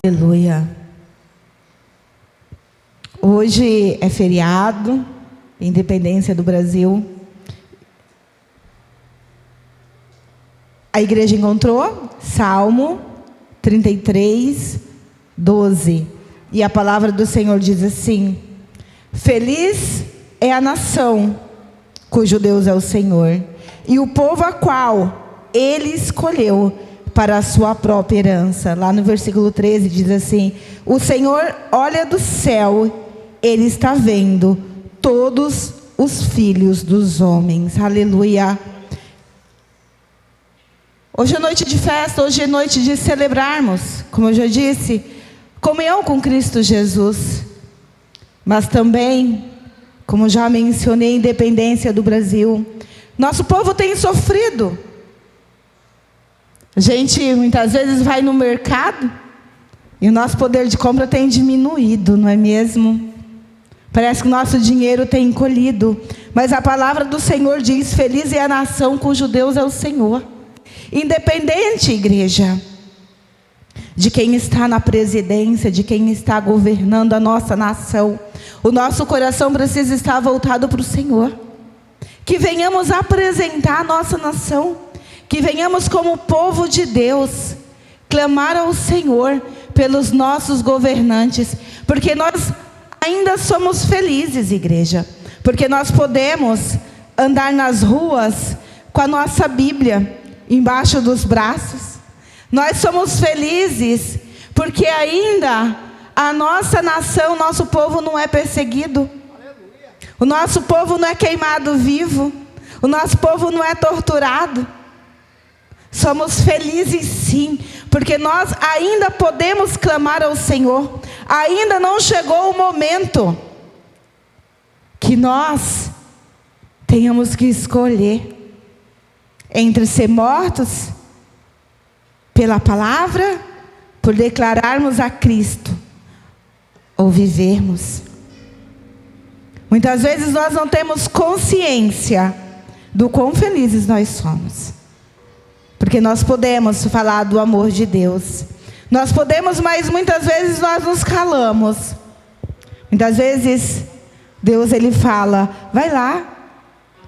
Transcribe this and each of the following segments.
Aleluia. Hoje é feriado, Independência do Brasil. A igreja encontrou Salmo 33, 12. E a palavra do Senhor diz assim: feliz é a nação cujo Deus é o Senhor, e o povo a qual Ele escolheu para a sua própria herança. Lá no versículo 13 diz assim: o Senhor olha do céu, Ele está vendo todos os filhos dos homens. Aleluia. Hoje é noite de festa, hoje é noite de celebrarmos, como eu já disse, comunhão com Cristo Jesus. Mas também, como já mencionei, a independência do Brasil. Nosso povo tem sofrido. A gente muitas vezes vai no mercado e o nosso poder de compra tem diminuído, não é mesmo? Parece que o nosso dinheiro tem encolhido. Mas a palavra do Senhor diz: feliz é a nação cujo Deus é o Senhor. Independente, igreja, de quem está na presidência, de quem está governando a nossa nação, o nosso coração precisa estar voltado para o Senhor. Que venhamos apresentar a nossa nação, que venhamos como povo de Deus, clamar ao Senhor pelos nossos governantes, porque nós ainda somos felizes, igreja, porque nós podemos andar nas ruas com a nossa Bíblia embaixo dos braços. Nós somos felizes porque ainda a nossa nação, nosso povo não é perseguido. O nosso povo não é queimado vivo. O nosso povo não é torturado. Somos felizes sim, porque nós ainda podemos clamar ao Senhor. Ainda não chegou o momento que nós tenhamos que escolher entre ser mortos pela palavra, por declararmos a Cristo, ou vivermos. Muitas vezes nós não temos consciência do quão felizes nós somos, porque nós podemos falar do amor de Deus. Nós podemos, mas muitas vezes nós nos calamos. Muitas vezes Deus, Ele fala: vai lá,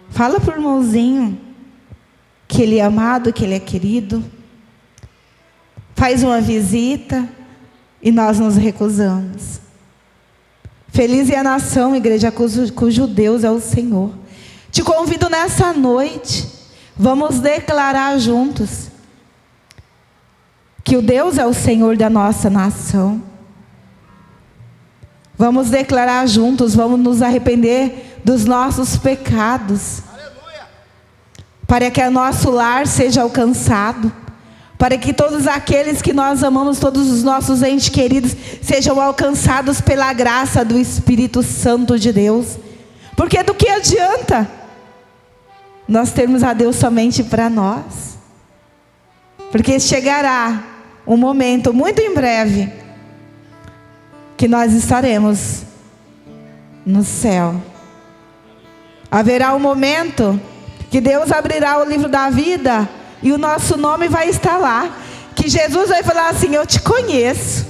fala para o irmãozinho que ele é amado, que ele é querido. Faz uma visita e nós nos recusamos. Feliz é a nação, igreja, cujo Deus é o Senhor. Te convido nessa noite, vamos declarar juntos que o Deus é o Senhor da nossa nação. Vamos declarar juntos, vamos nos arrepender dos nossos pecados, para que o nosso lar seja alcançado, para que todos aqueles que nós amamos, todos os nossos entes queridos, sejam alcançados pela graça do Espírito Santo de Deus. Porque do que adianta nós termos a Deus somente para nós? Porque chegará um momento muito em breve que nós estaremos no céu. Haverá um momento que Deus abrirá o livro da vida e o nosso nome vai estar lá. Que Jesus vai falar assim: eu te conheço.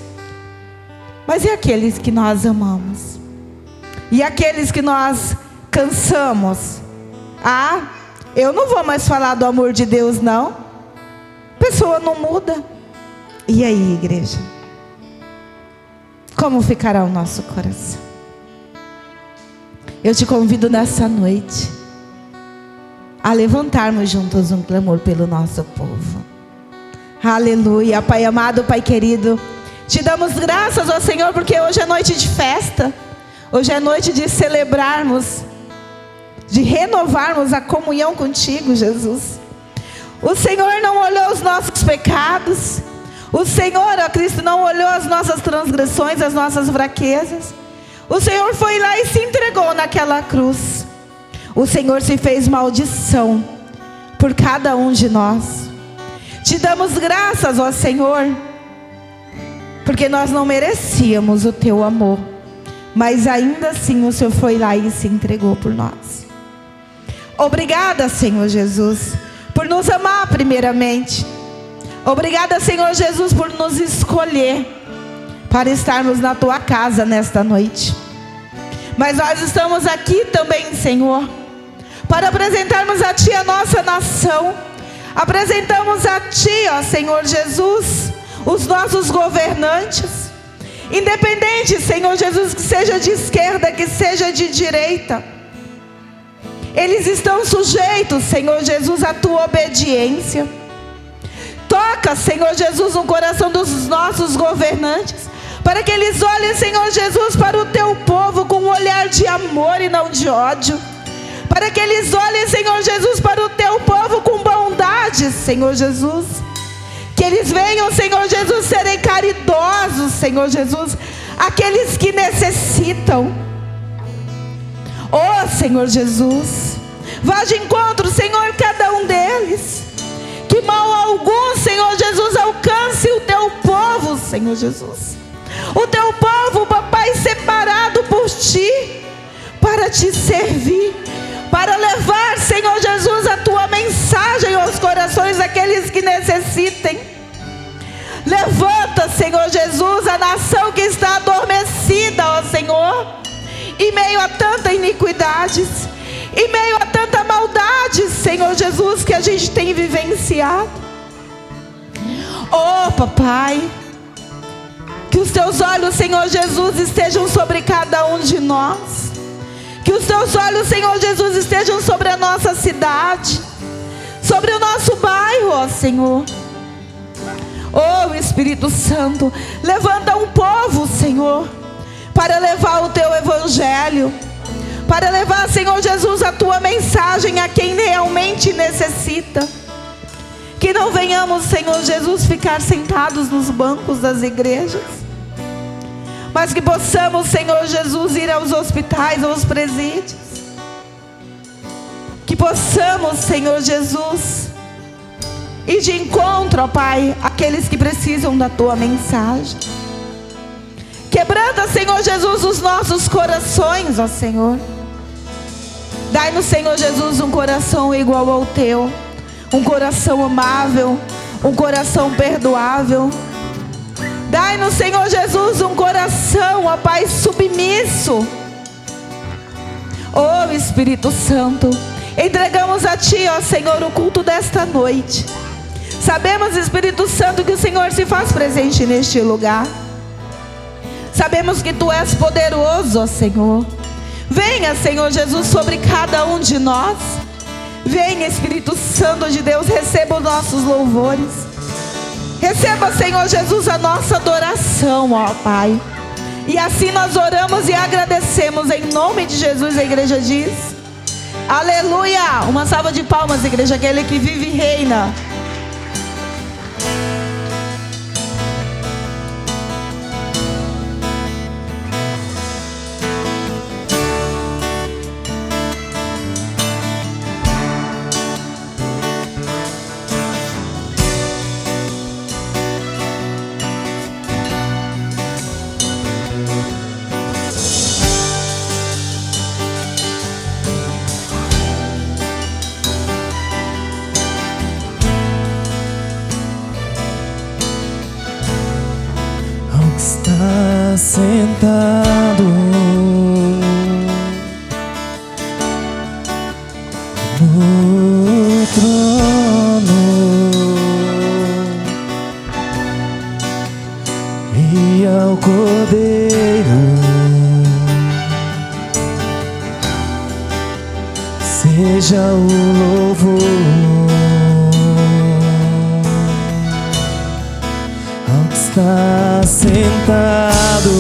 Mas e aqueles que nós amamos? E aqueles que nós cansamos? Ah, eu não vou mais falar do amor de Deus, não. A pessoa não muda. E aí, igreja? Como ficará o nosso coração? Eu te convido nessa noite a levantarmos juntos um clamor pelo nosso povo. Aleluia. Pai amado, Pai querido, te damos graças ao Senhor, porque hoje é noite de festa. Hoje é noite de celebrarmos, de renovarmos a comunhão contigo, Jesus. O Senhor não olhou os nossos pecados. O Senhor, ó Cristo, não olhou as nossas transgressões, as nossas fraquezas. O Senhor foi lá e se entregou naquela cruz. O Senhor se fez maldição por cada um de nós. Te damos graças, ó Senhor, porque nós não merecíamos o teu amor, mas ainda assim o Senhor foi lá e se entregou por nós. Obrigada, Senhor Jesus, por nos amar primeiramente. Obrigada, Senhor Jesus, por nos escolher. para estarmos na tua casa nesta noite. Mas nós estamos aqui também, Senhor, para apresentarmos a Ti a nossa nação. Apresentamos a Ti, ó Senhor Jesus, os nossos governantes, independente, Senhor Jesus, que seja de esquerda, que seja de direita, eles estão sujeitos, Senhor Jesus, à Tua obediência. Toca, Senhor Jesus, no coração dos nossos governantes, para que eles olhem, Senhor Jesus, para o Teu povo com um olhar de amor e não de ódio. Para que eles olhem, Senhor Jesus, para o Teu povo com bondade, Senhor Jesus. Que eles venham, Senhor Jesus, serem caridosos, Senhor Jesus, aqueles que necessitam. Oh, Senhor Jesus, vá de encontro, Senhor, cada um deles. Que mal algum, Senhor Jesus, alcance o Teu povo, Senhor Jesus. O Teu povo, papai, separado por Ti, para Te servir, para levar, Senhor Jesus, a Tua mensagem aos corações daqueles que necessitem. Levanta, Senhor Jesus, a nação que está adormecida, ó Senhor, em meio a tanta iniquidades, em meio a tanta maldade, Senhor Jesus, que a gente tem vivenciado. Oh, papai, que os Teus olhos, Senhor Jesus, estejam sobre cada um de nós. Que os Teus olhos, Senhor Jesus, estejam sobre a nossa cidade, sobre o nosso bairro, ó Senhor. Oh, Espírito Santo, levanta um povo, Senhor, para levar o Teu evangelho, para levar, Senhor Jesus, a Tua mensagem a quem realmente necessita. Que não venhamos, Senhor Jesus, ficar sentados nos bancos das igrejas, mas que possamos, Senhor Jesus, ir aos hospitais, aos presídios. Que possamos, Senhor Jesus, ir de encontro, ó Pai, àqueles que precisam da Tua mensagem. Quebranta, Senhor Jesus, os nossos corações, ó Senhor. Dai-nos, Senhor Jesus, um coração igual ao Teu, um coração amável, um coração perdoável. Dai-nos, Senhor Jesus, um coração, ó Pai, submisso. Oh, Espírito Santo, entregamos a Ti, ó Senhor, o culto desta noite. Sabemos, Espírito Santo, que o Senhor se faz presente neste lugar. Sabemos que Tu és poderoso, ó Senhor. Venha, Senhor Jesus, sobre cada um de nós. Venha, Espírito Santo de Deus, receba os nossos louvores. Receba, Senhor Jesus, a nossa adoração, ó Pai. E assim nós oramos e agradecemos em nome de Jesus. A igreja diz: aleluia! Uma salva de palmas, igreja, aquele que vive e reina. Sentado no trono e ao Cordeiro seja o louvor. Ao que está sentado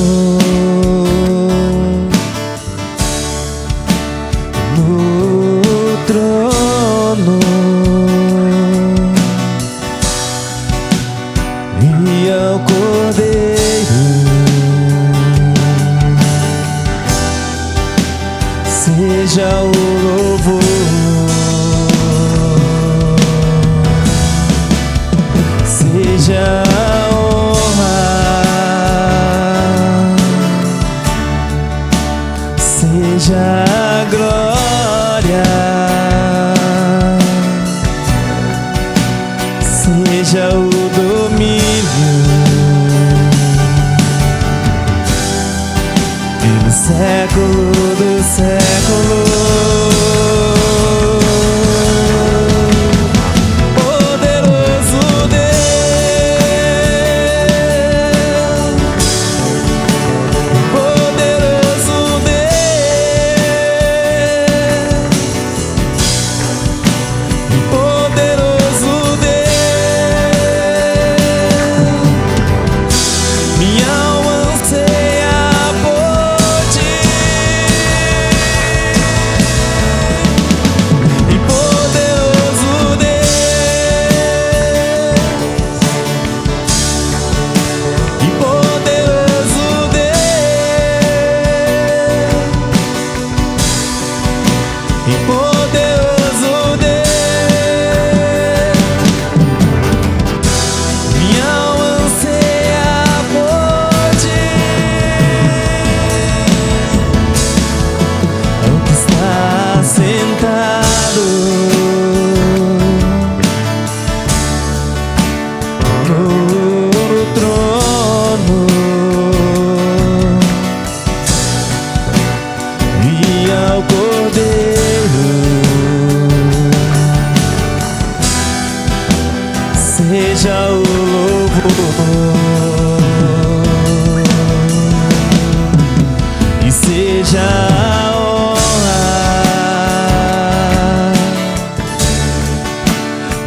no trono e ao Cordeiro seja o louvor, seja a honra, seja a glória, seja o domínio seja o louvor e seja a honra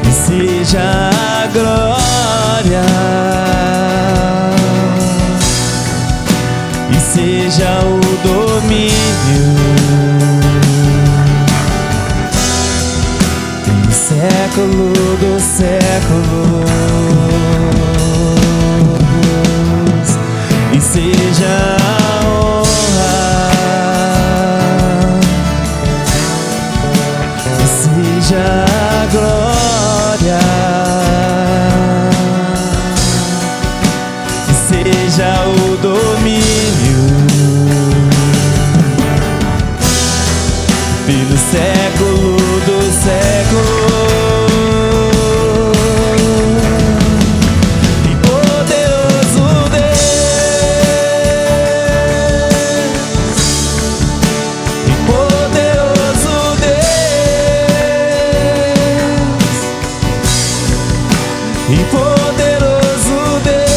e seja a glória e seja o domínio do século dos séculos e seja a honra e seja a glória e seja o domínio pelo século dos séculos. E poderoso Deus, e poderoso Deus, e poderoso Deus,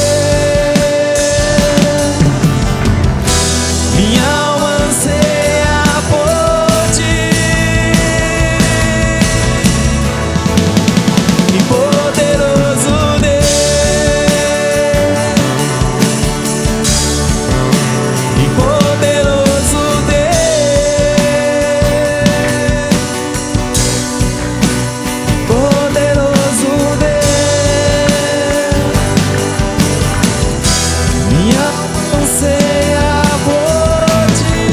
minha alma anseia por ti. E poderoso Deus, e poderoso Deus, poderoso Deus, minha alma anseia por ti.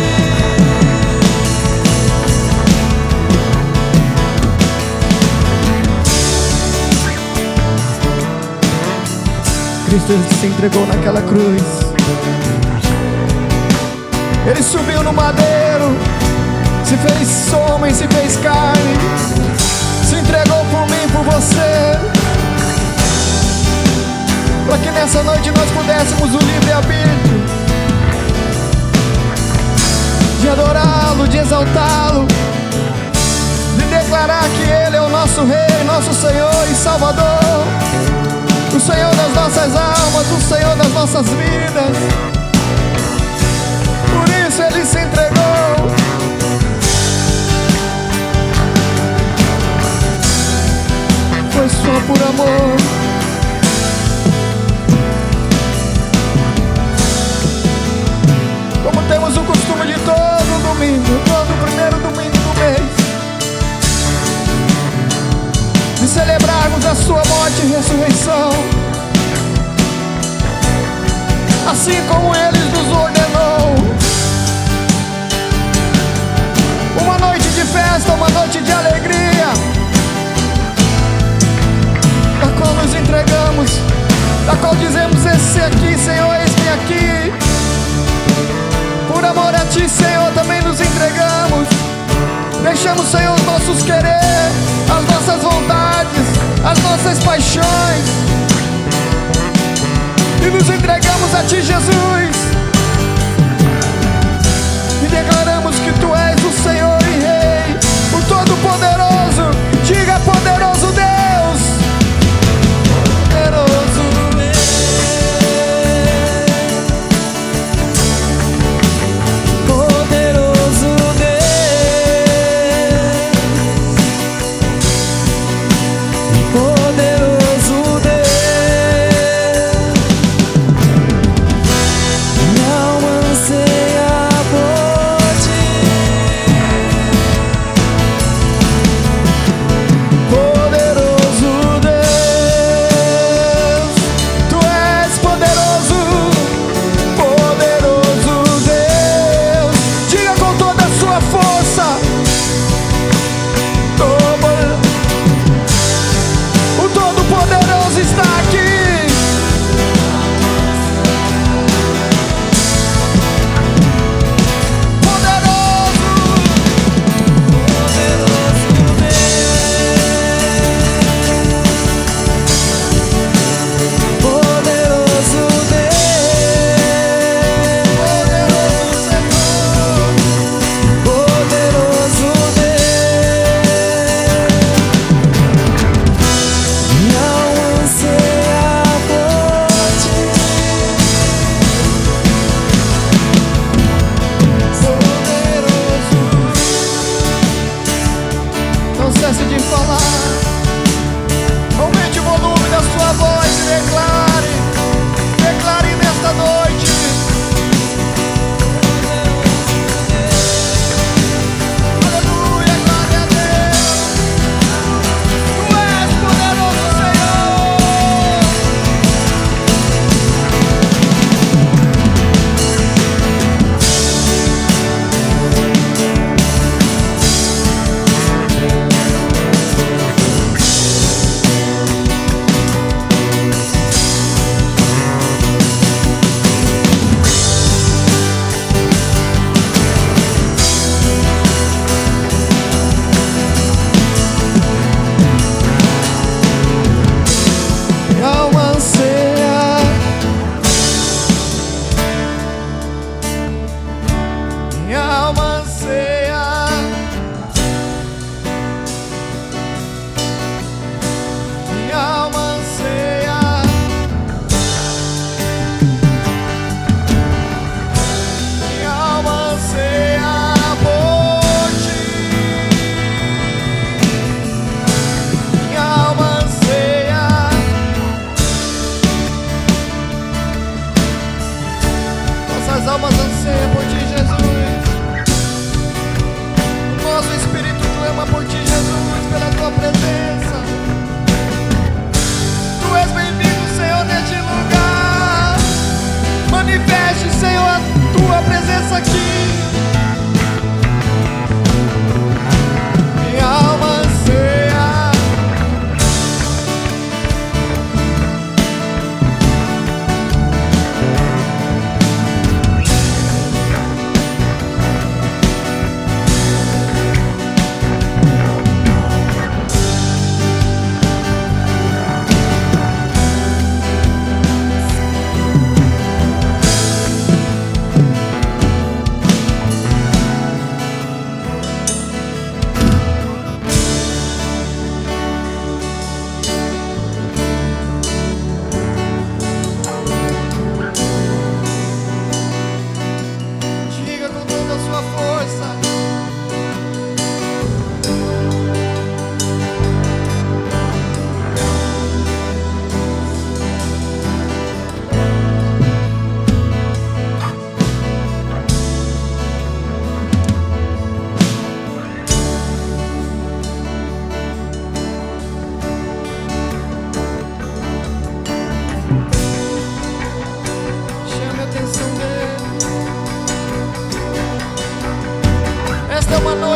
Cristo se entregou naquela cruz. Ele subiu no madeiro, se fez homem, se fez carne, se entregou por mim, por você, para que nessa noite nós pudéssemos o livre-arbítrio de adorá-lo, de exaltá-lo, de declarar que Ele é o nosso Rei, nosso Senhor e Salvador, o Senhor das nossas almas, o Senhor das nossas vidas. Por isso Ele se entregou. Foi só por amor. Como temos o costume de todo domingo, todo primeiro domingo do mês, de celebrarmos a sua morte e ressurreição, assim como Ele nos ordenou. Uma noite de festa, uma noite de alegria, da qual nos entregamos, da qual dizemos: esse aqui, Senhor, eis-me aqui. Por amor a Ti, Senhor, também nos entregamos. Deixamos, Senhor, os nossos querer, as nossas vontades, as nossas paixões, e nos entregamos a Ti, Jesus, e declaramos que Tu és o Senhor e Rei, o Todo-Poderoso. Diga: poderoso Deus, poderoso Deus, Poderoso Deus, e poderoso Deus, minha alma anseia por ti.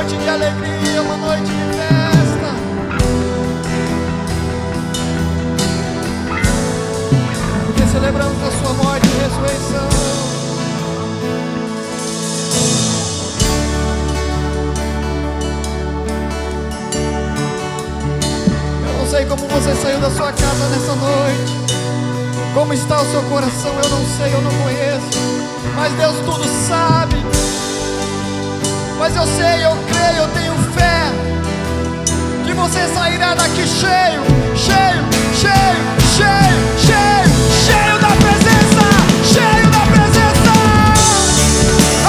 noite de alegria, uma noite de festa. Porque celebramos a sua morte e ressurreição. Eu não sei como você saiu da sua casa nessa noite. Como está o seu coração, eu não sei, eu não conheço. Mas Deus tudo sabe. Mas eu sei, eu creio, eu tenho fé que você sairá daqui cheio, cheio, cheio, cheio, cheio, cheio da presença, cheio da presença.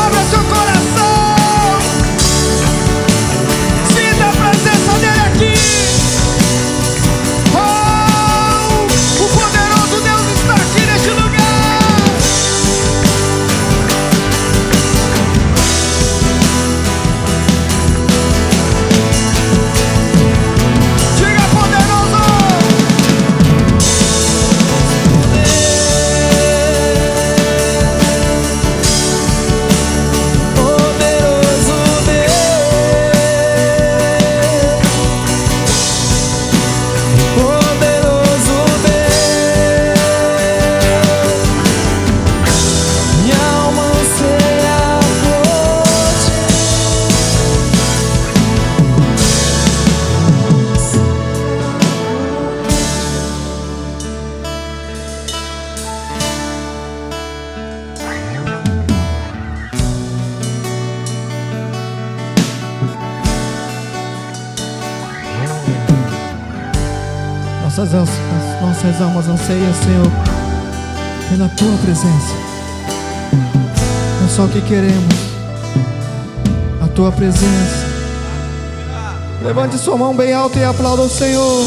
Abra seu coração, sinta a presença dele aqui. Oh, o poderoso Deus está aqui neste lugar. Nossas almas anseiam, Senhor, pela Tua presença. É só o que queremos, a Tua presença. Levante sua mão bem alta e aplauda o Senhor.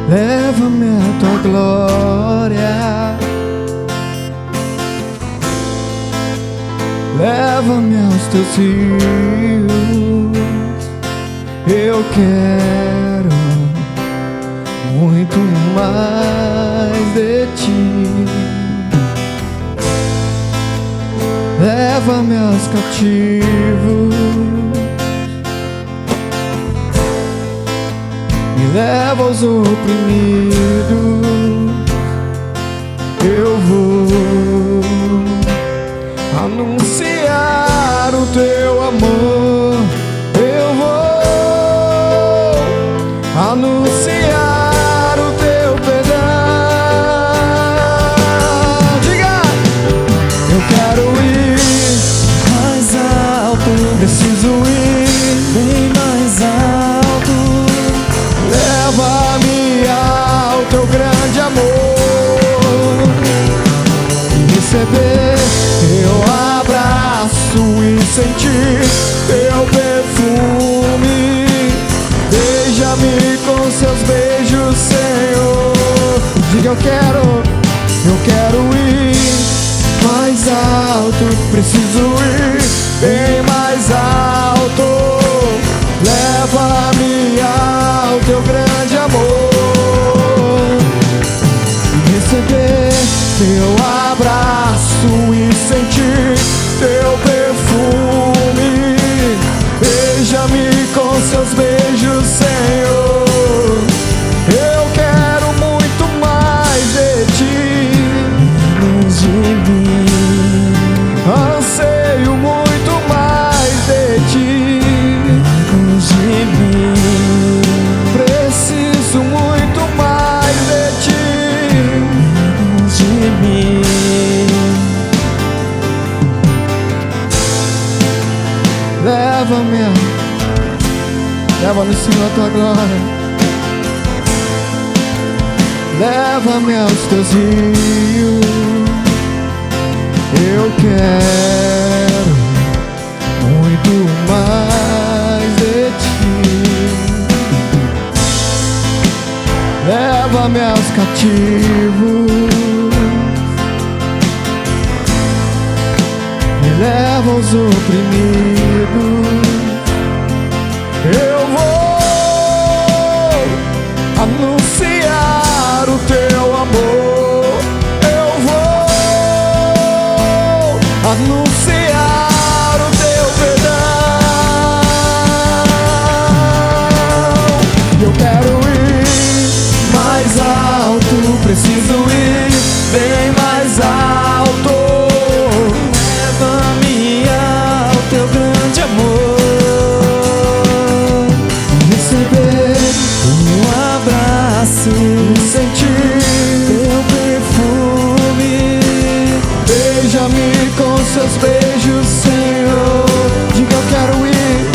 Leva-me a tua glória, leva-me aos teus rios. Eu quero muito mais de ti. Leva-me aos cativos, leva aos oprimidos. Eu vou anunciar o teu amor. Eu vou anunciar o teu perdão. Diga! Eu quero ir mais alto, preciso ir bem mais alto. Leva-me ao teu grande amor e receber teu abraço e sentir teu perfume. Beija-me com seus beijos, Senhor. Diga: eu quero ir mais alto, preciso ir bem mais alto. Leva-me ao teu grande amor e receber teu abraço e sentir teu perfume. Beija-me com seus beijos, Senhor. Eu quero muito mais de ti, menos de mim. Anseio muito mais de ti, menos de mim. Preciso muito mais de ti, menos de mim. Leva-me, Senhor, a tua glória. leva-me aos teus rios. Eu quero muito mais de ti. Leva-me aos cativos, me leva aos oprimidos. Eu vou anunciar o teu amor. Eu vou anunciar o teu perdão. Eu quero ir mais alto, preciso ir bem mais alto. Leva-me ao teu grande amor. Sentir teu perfume, beija-me com seus beijos, Senhor. Diga: eu quero ir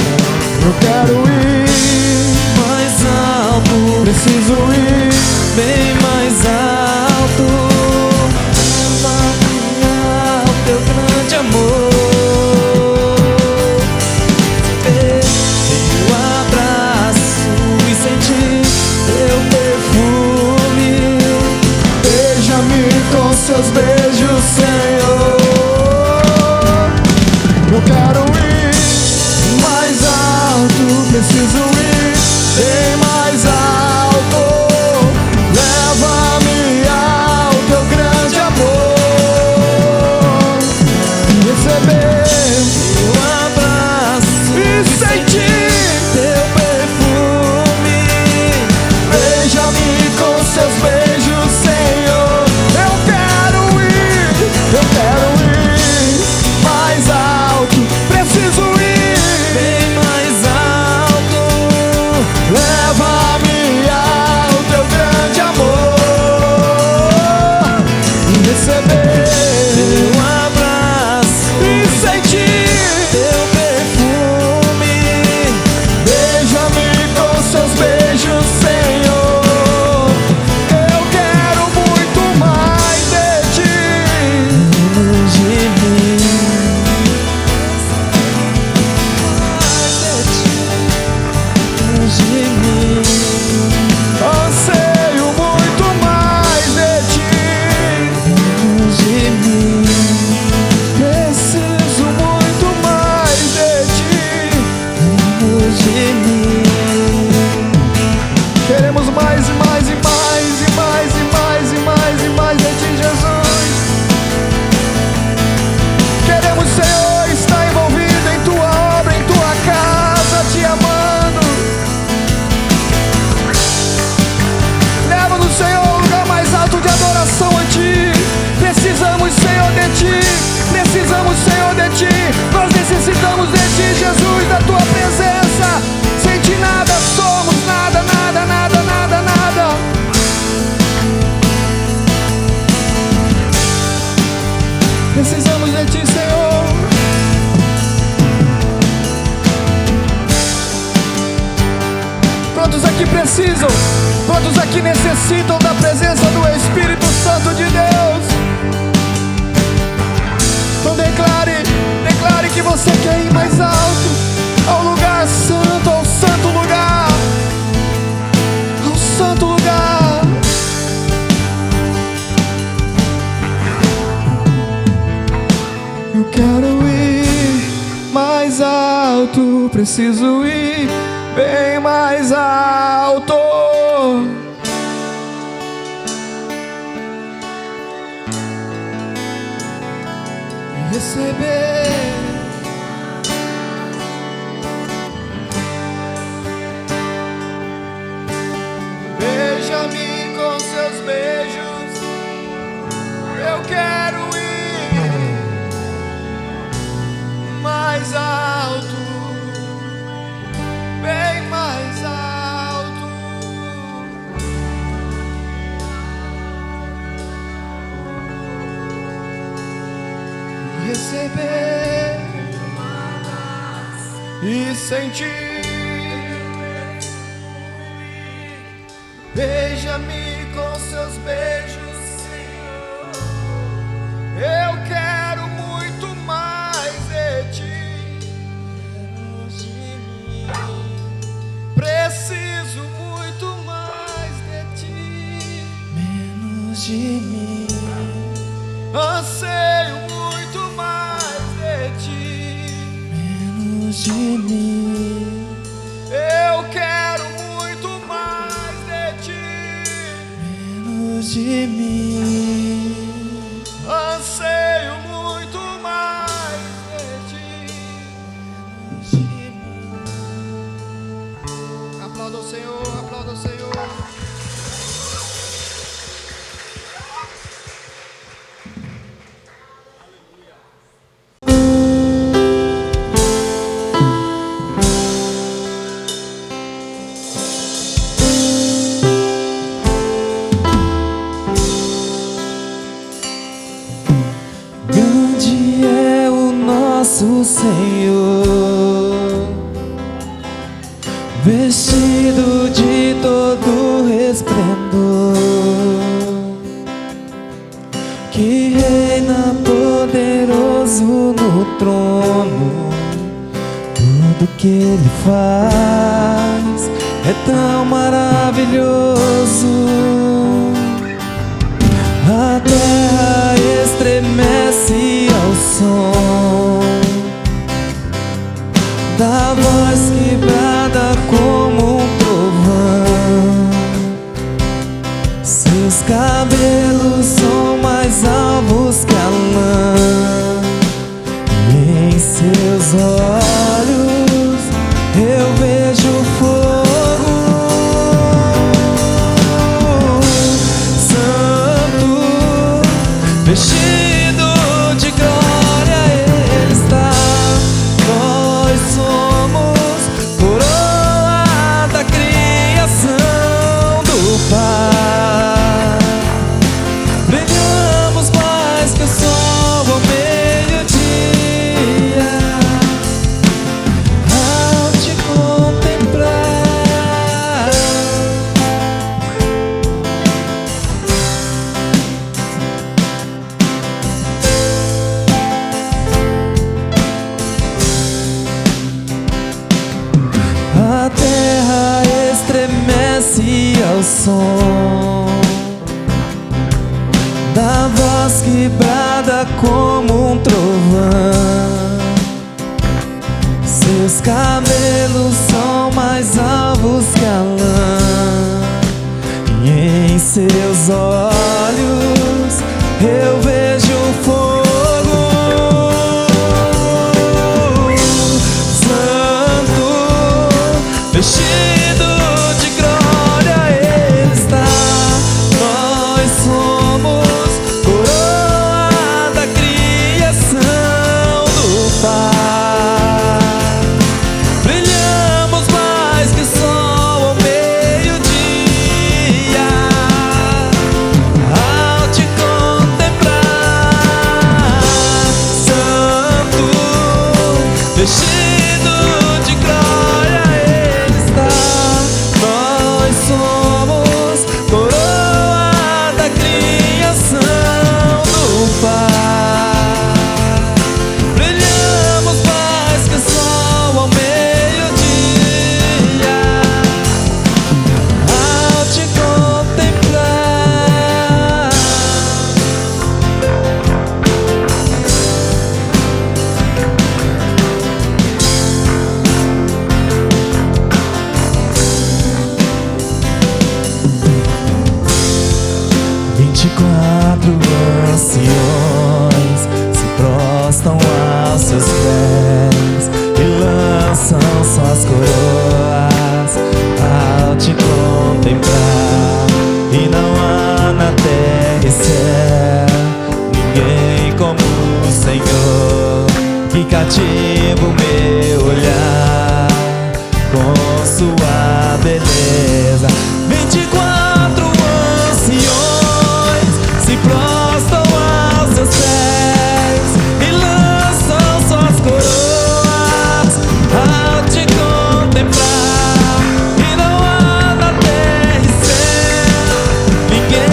mais alto, preciso ir bem mais alto. Leva-me ao teu grande amor. Teu abraço e sentir teu perfume, beija-me com seus beijos, Senhor. Eu quero ir mais alto, preciso ir bem mais alto. Leva-me ao teu grande amor, receber teu abraço e sentir teu perfume. Beija-me com seus beijos, Senhor. Eu quero ir mais alto, preciso ir bem mais alto. Leva-me ao teu grande amor e receber teu abraço e sentir teu perfume. Beija-me com seus beijos, Senhor. Eu quero muito mais de ti, de mim. Anseio muito mais de ti, de mim. Preciso muito mais de ti, de mim. Queremos mais e mais e mais e mais e mais e mais e mais de ti, Jesus. Queremos, Senhor, estar envolvido em tua obra, em tua casa, te amando. Leva-nos, Senhor, ao lugar mais alto de adoração a ti. Precisamos, Senhor, de ti. Precisamos, Senhor, de ti. Nós necessitamos de ti, Jesus, da tua presença. Sem ti nada somos, nada, nada, nada, nada, nada. Precisamos de ti, Senhor. Quantos aqui precisam? Quantos aqui necessitam da presença do Espírito Santo de Deus? Então declare que você quer ir mais alto, ao lugar santo, ao santo lugar, ao santo lugar. Eu quero ir mais alto, preciso ir bem mais alto. E receber beija-me com seus beijos. Eu quero ir mais alto, bem mais alto. Receber e sentir. Beija-me com os seus beijos, Senhor. Eu quero muito mais de ti. Menos de mim, Preciso muito mais de ti. menos de mim, Anseio muito mais de ti. menos de mim, Eu quero muito mais de ti. menos de mim. Anseio muito mais de ti. Aplauda o Senhor, aplauda o Senhor. Grande é o nosso Senhor, vestido de todo resplendor, que reina poderoso no trono. Tudo que Ele faz é tão maravilhoso. A terra estremece ao som da voz que brada como um trovão. Seus cabelos são mais alvos que a lã, e em seus olhos eu vejo fogo. Vestido de glória Ele está. Nós somos coroa da criação do Pai. Brilhamos mais que o sol ao meio-dia, ao te contemplar. A terra estremece ao som da voz que brada como um trovão. Seus cabelos são mais alvos que a lã, e em seus olhos eu vejo fogo. Vestido de glória Ele está. Nós somos coroa da criação do Pai. Brilhamos mais que o sol ao meio-dia, ao te contemplar. Santo, vestido de glória Ele está. Nós somos coroa da criação do Pai. Brilhamos mais que o sol ao meio-dia, ao te contemplar. 24 anciões se prostam aos seus pés e lançam suas coroas ao te contemplar. E não há na terra e céu ninguém como o Senhor, que cativa o meu olhar com sua beleza. 24 anciões se prostam aos seus pés e lançam suas coroas ao te contemplar. E não há na terra e céu ninguém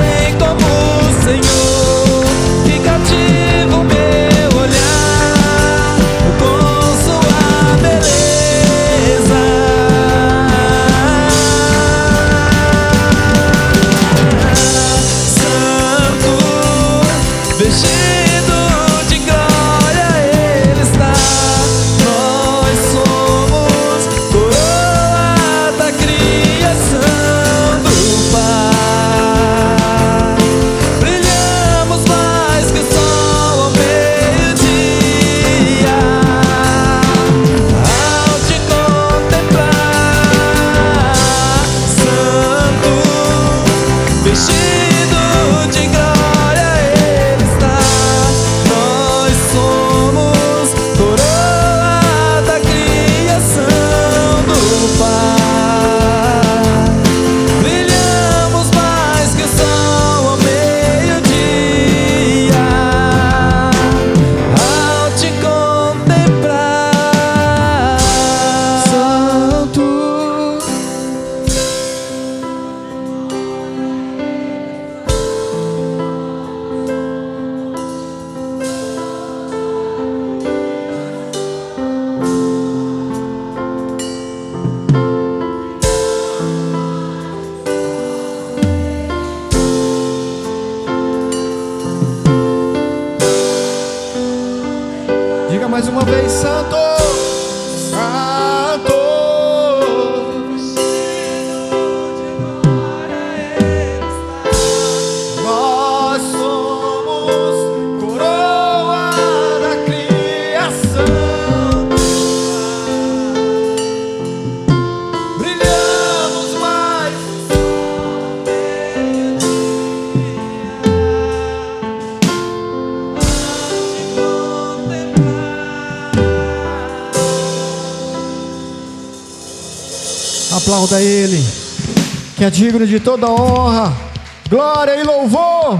Diga mais uma vez, Santo, Santo. Nós somos coroa da criação. Brilhamos mais. Aplauda Ele, que é digno de toda honra, glória e louvor.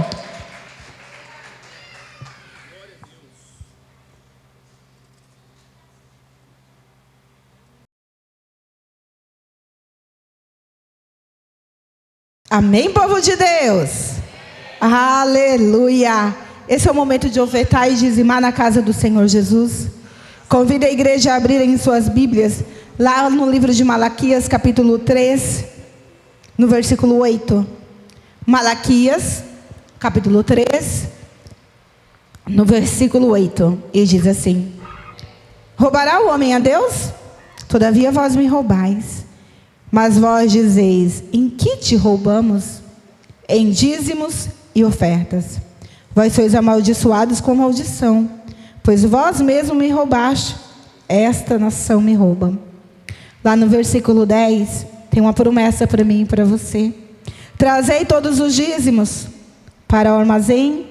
Amém, povo de Deus? Aleluia! Esse é o momento de ofertar e dizimar na casa do Senhor Jesus. Convido a igreja a abrirem suas Bíblias lá no livro de Malaquias, capítulo 3, no versículo 8. Malaquias, capítulo 3, no versículo 8. E diz assim: roubará o homem a Deus? Todavia vós me roubais. Mas vós dizeis: em que te roubamos? Em dízimos e ofertas. Vós sois amaldiçoados com maldição, pois vós mesmo me roubaste, esta nação me rouba. Lá no versículo 10, tem uma promessa para mim e para você. Trazei todos os dízimos para o armazém,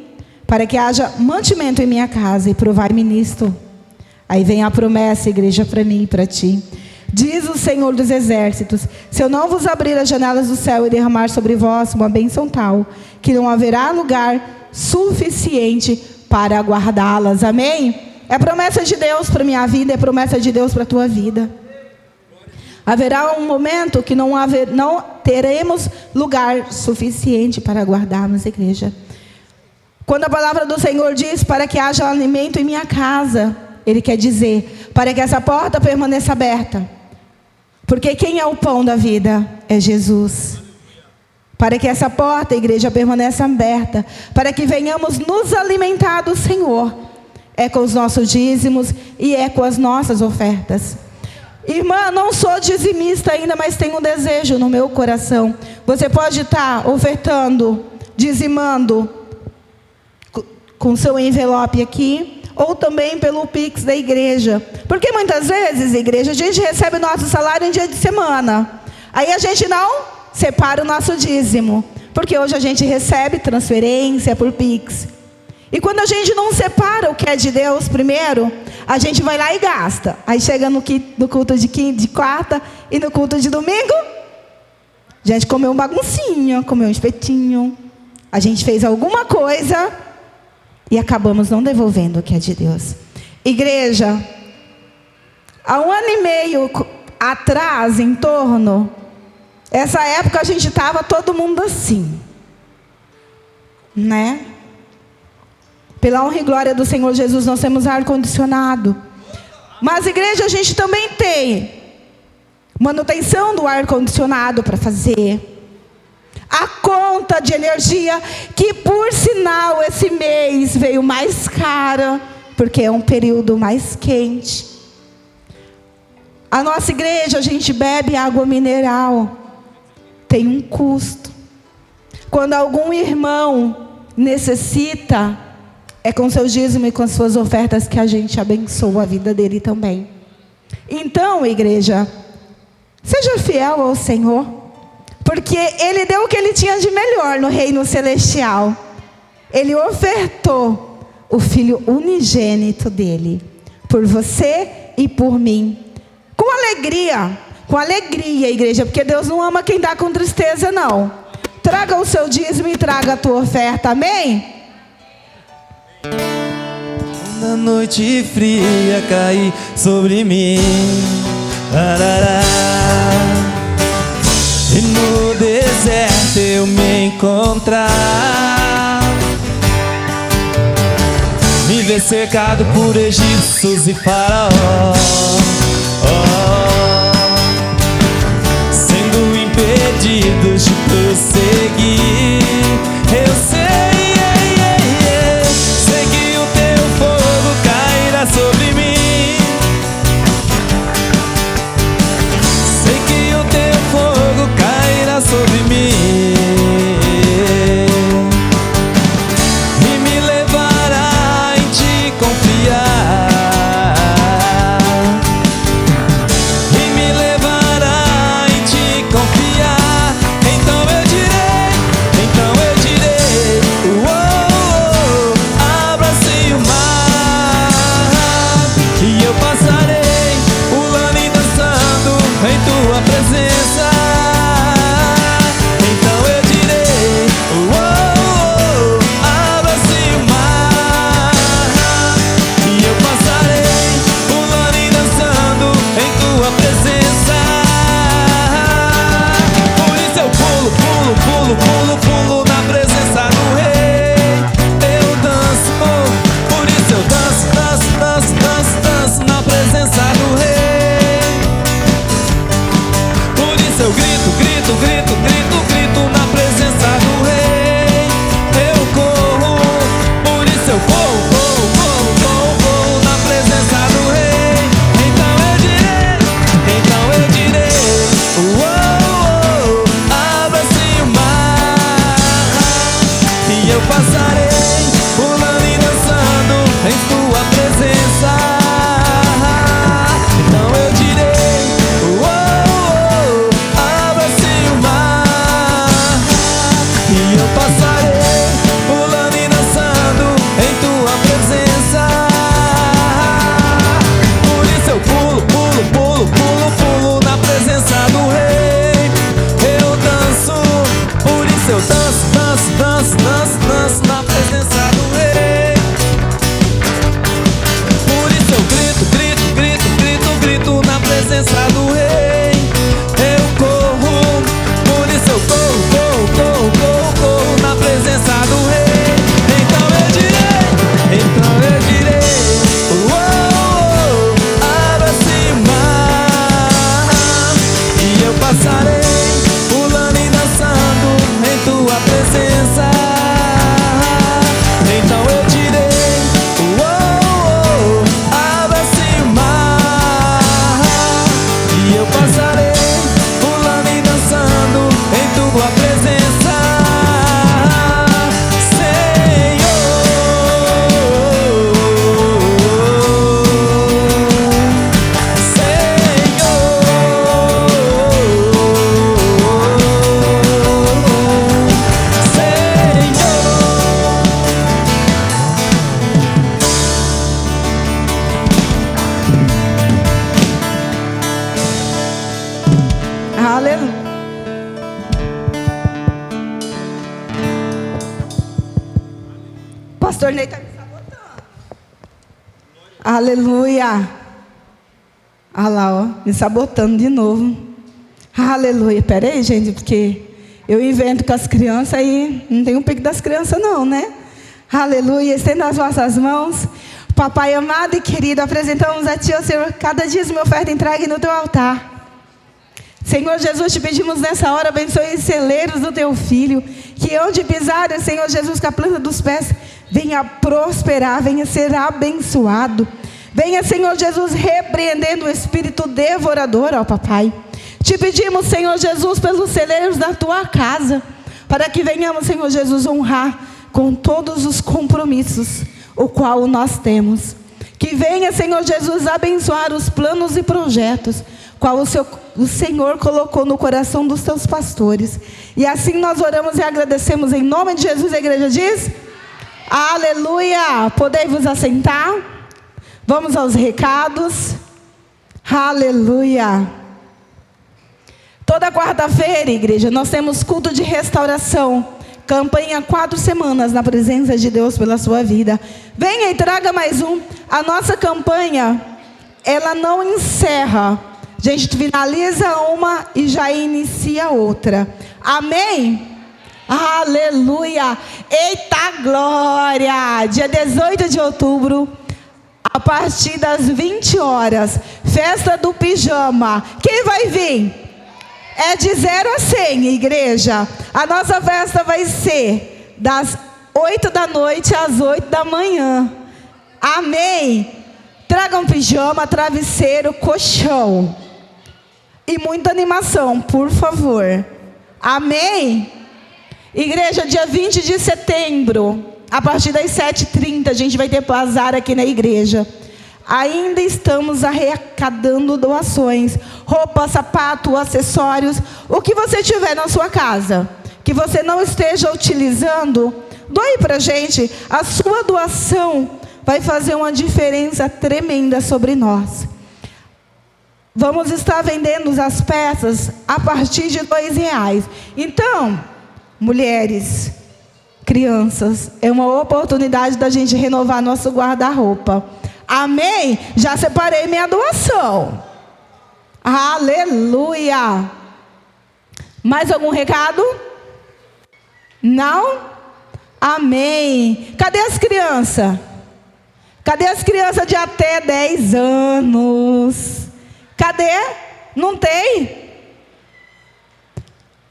para que haja mantimento em minha casa, e provai-me nisto. Aí vem a promessa, igreja, para mim e para ti. Diz o Senhor dos Exércitos: se eu não vos abrir as janelas do céu e derramar sobre vós uma bênção tal, que não haverá lugar suficiente para guardá-las. Amém? É promessa de Deus para a minha vida, é promessa de Deus para a tua vida. Haverá um momento que não teremos lugar suficiente para guardarmos, igreja. Quando a palavra do Senhor diz para que haja alimento em minha casa, Ele quer dizer para que essa porta permaneça aberta. Porque quem é o pão da vida? É Jesus. Para que essa porta, igreja, permaneça aberta, para que venhamos nos alimentar do Senhor, é com os nossos dízimos e é com as nossas ofertas. Irmã, não sou dizimista ainda, mas tenho um desejo no meu coração. Você pode estar ofertando, dizimando com seu envelope aqui, ou também pelo Pix da igreja. Porque muitas vezes, igreja, a gente recebe o nosso salário em dia de semana. Aí a gente não separa o nosso dízimo, porque hoje a gente recebe transferência por Pix. E quando a gente não separa o que é de Deus primeiro, a gente vai lá e gasta. Aí chega no culto de quarta e no culto de domingo, a gente comeu uma baguncinha, comeu um espetinho, a gente fez alguma coisa e acabamos não devolvendo o que é de Deus. Igreja, há 1 ano e meio atrás, em torno, essa época a gente estava todo mundo assim, né? Pela honra e glória do Senhor Jesus, nós temos ar-condicionado. Mas, igreja, a gente também tem manutenção do ar-condicionado para fazer. A conta de energia, que por sinal esse mês veio mais cara, porque é um período mais quente. A nossa igreja, a gente bebe água mineral. Tem um custo. Quando algum irmão necessita, é com seu dízimo e com suas ofertas que a gente abençoa a vida dele também. Então, igreja, seja fiel ao Senhor, porque Ele deu o que Ele tinha de melhor no reino celestial. Ele ofertou o Filho unigênito dele, por você e por mim. Com alegria, igreja, porque Deus não ama quem dá com tristeza, não. Traga o seu dízimo e traga a tua oferta, amém? Na noite fria cair sobre mim, arará. E no deserto eu me encontrar, me ver cercado por egípcios e faraó, sendo impedidos de prosseguir. Eu sei que o teu fogo cairá sobre mim. presença do Rei. Eu corro, por isso eu corro, corro, corro, corro, corro na presença do Rei. Então eu direi, abra-se mar, e eu passarei pulando e dançando em tua presença. Então eu direi, abra-se mar, e eu passarei pulando e dançando em tua presença, Aleluia. Pastor Ney está me sabotando. Aleluia. Olha lá, ó, me sabotando de novo. Aleluia. Pera aí, gente, porque eu invento com as crianças e não tem um pique das crianças não, né? Aleluia. Estenda as vossas mãos. Papai amado e querido, apresentamos a Ti, ó Senhor, cada dízimo e oferta entregue no Teu altar. Senhor Jesus, te pedimos nessa hora, abençoe os celeiros do Teu Filho, que onde pisarem, Senhor Jesus, com a planta dos pés, venha prosperar, venha ser abençoado. Venha, Senhor Jesus, repreendendo o espírito devorador, ó Papai. Te pedimos, Senhor Jesus, pelos celeiros da Tua casa, para que venhamos, Senhor Jesus, honrar com todos os compromissos, o qual nós temos. Que venha, Senhor Jesus, abençoar os planos e projetos, qual o Senhor colocou no coração dos Teus pastores. E assim nós oramos e agradecemos em nome de Jesus. A igreja diz: aleluia. Podei vos assentar. Vamos aos recados. Aleluia. Toda quarta-feira, igreja, nós temos culto de restauração. Campanha 4 semanas na presença de Deus pela sua vida. Venha e traga mais um. A nossa campanha, ela não encerra. A gente finaliza uma e já inicia outra. Amém? Aleluia. Eita glória. Dia 18 de outubro, a partir das 20 horas. Festa do pijama. Quem vai vir? É de 0 a 100, igreja. A nossa festa vai ser das 8 da noite às 8 da manhã. Amém? Tragam pijama, travesseiro, colchão. E muita animação, por favor. Amém? Igreja, dia 20 de setembro, a partir das 7h30, a gente vai ter bazar aqui na igreja. Ainda estamos arrecadando doações. Roupa, sapato, acessórios. O que você tiver na sua casa, que você não esteja utilizando, doe pra gente. A sua doação vai fazer uma diferença tremenda sobre nós. Vamos estar vendendo as peças a partir de R$2. Então, mulheres, crianças, é uma oportunidade da gente renovar nosso guarda-roupa. Amém? Já separei minha doação. Aleluia. Mais algum recado? Não? Amém. Cadê as crianças? Cadê as crianças de até 10 anos? Cadê? Não tem?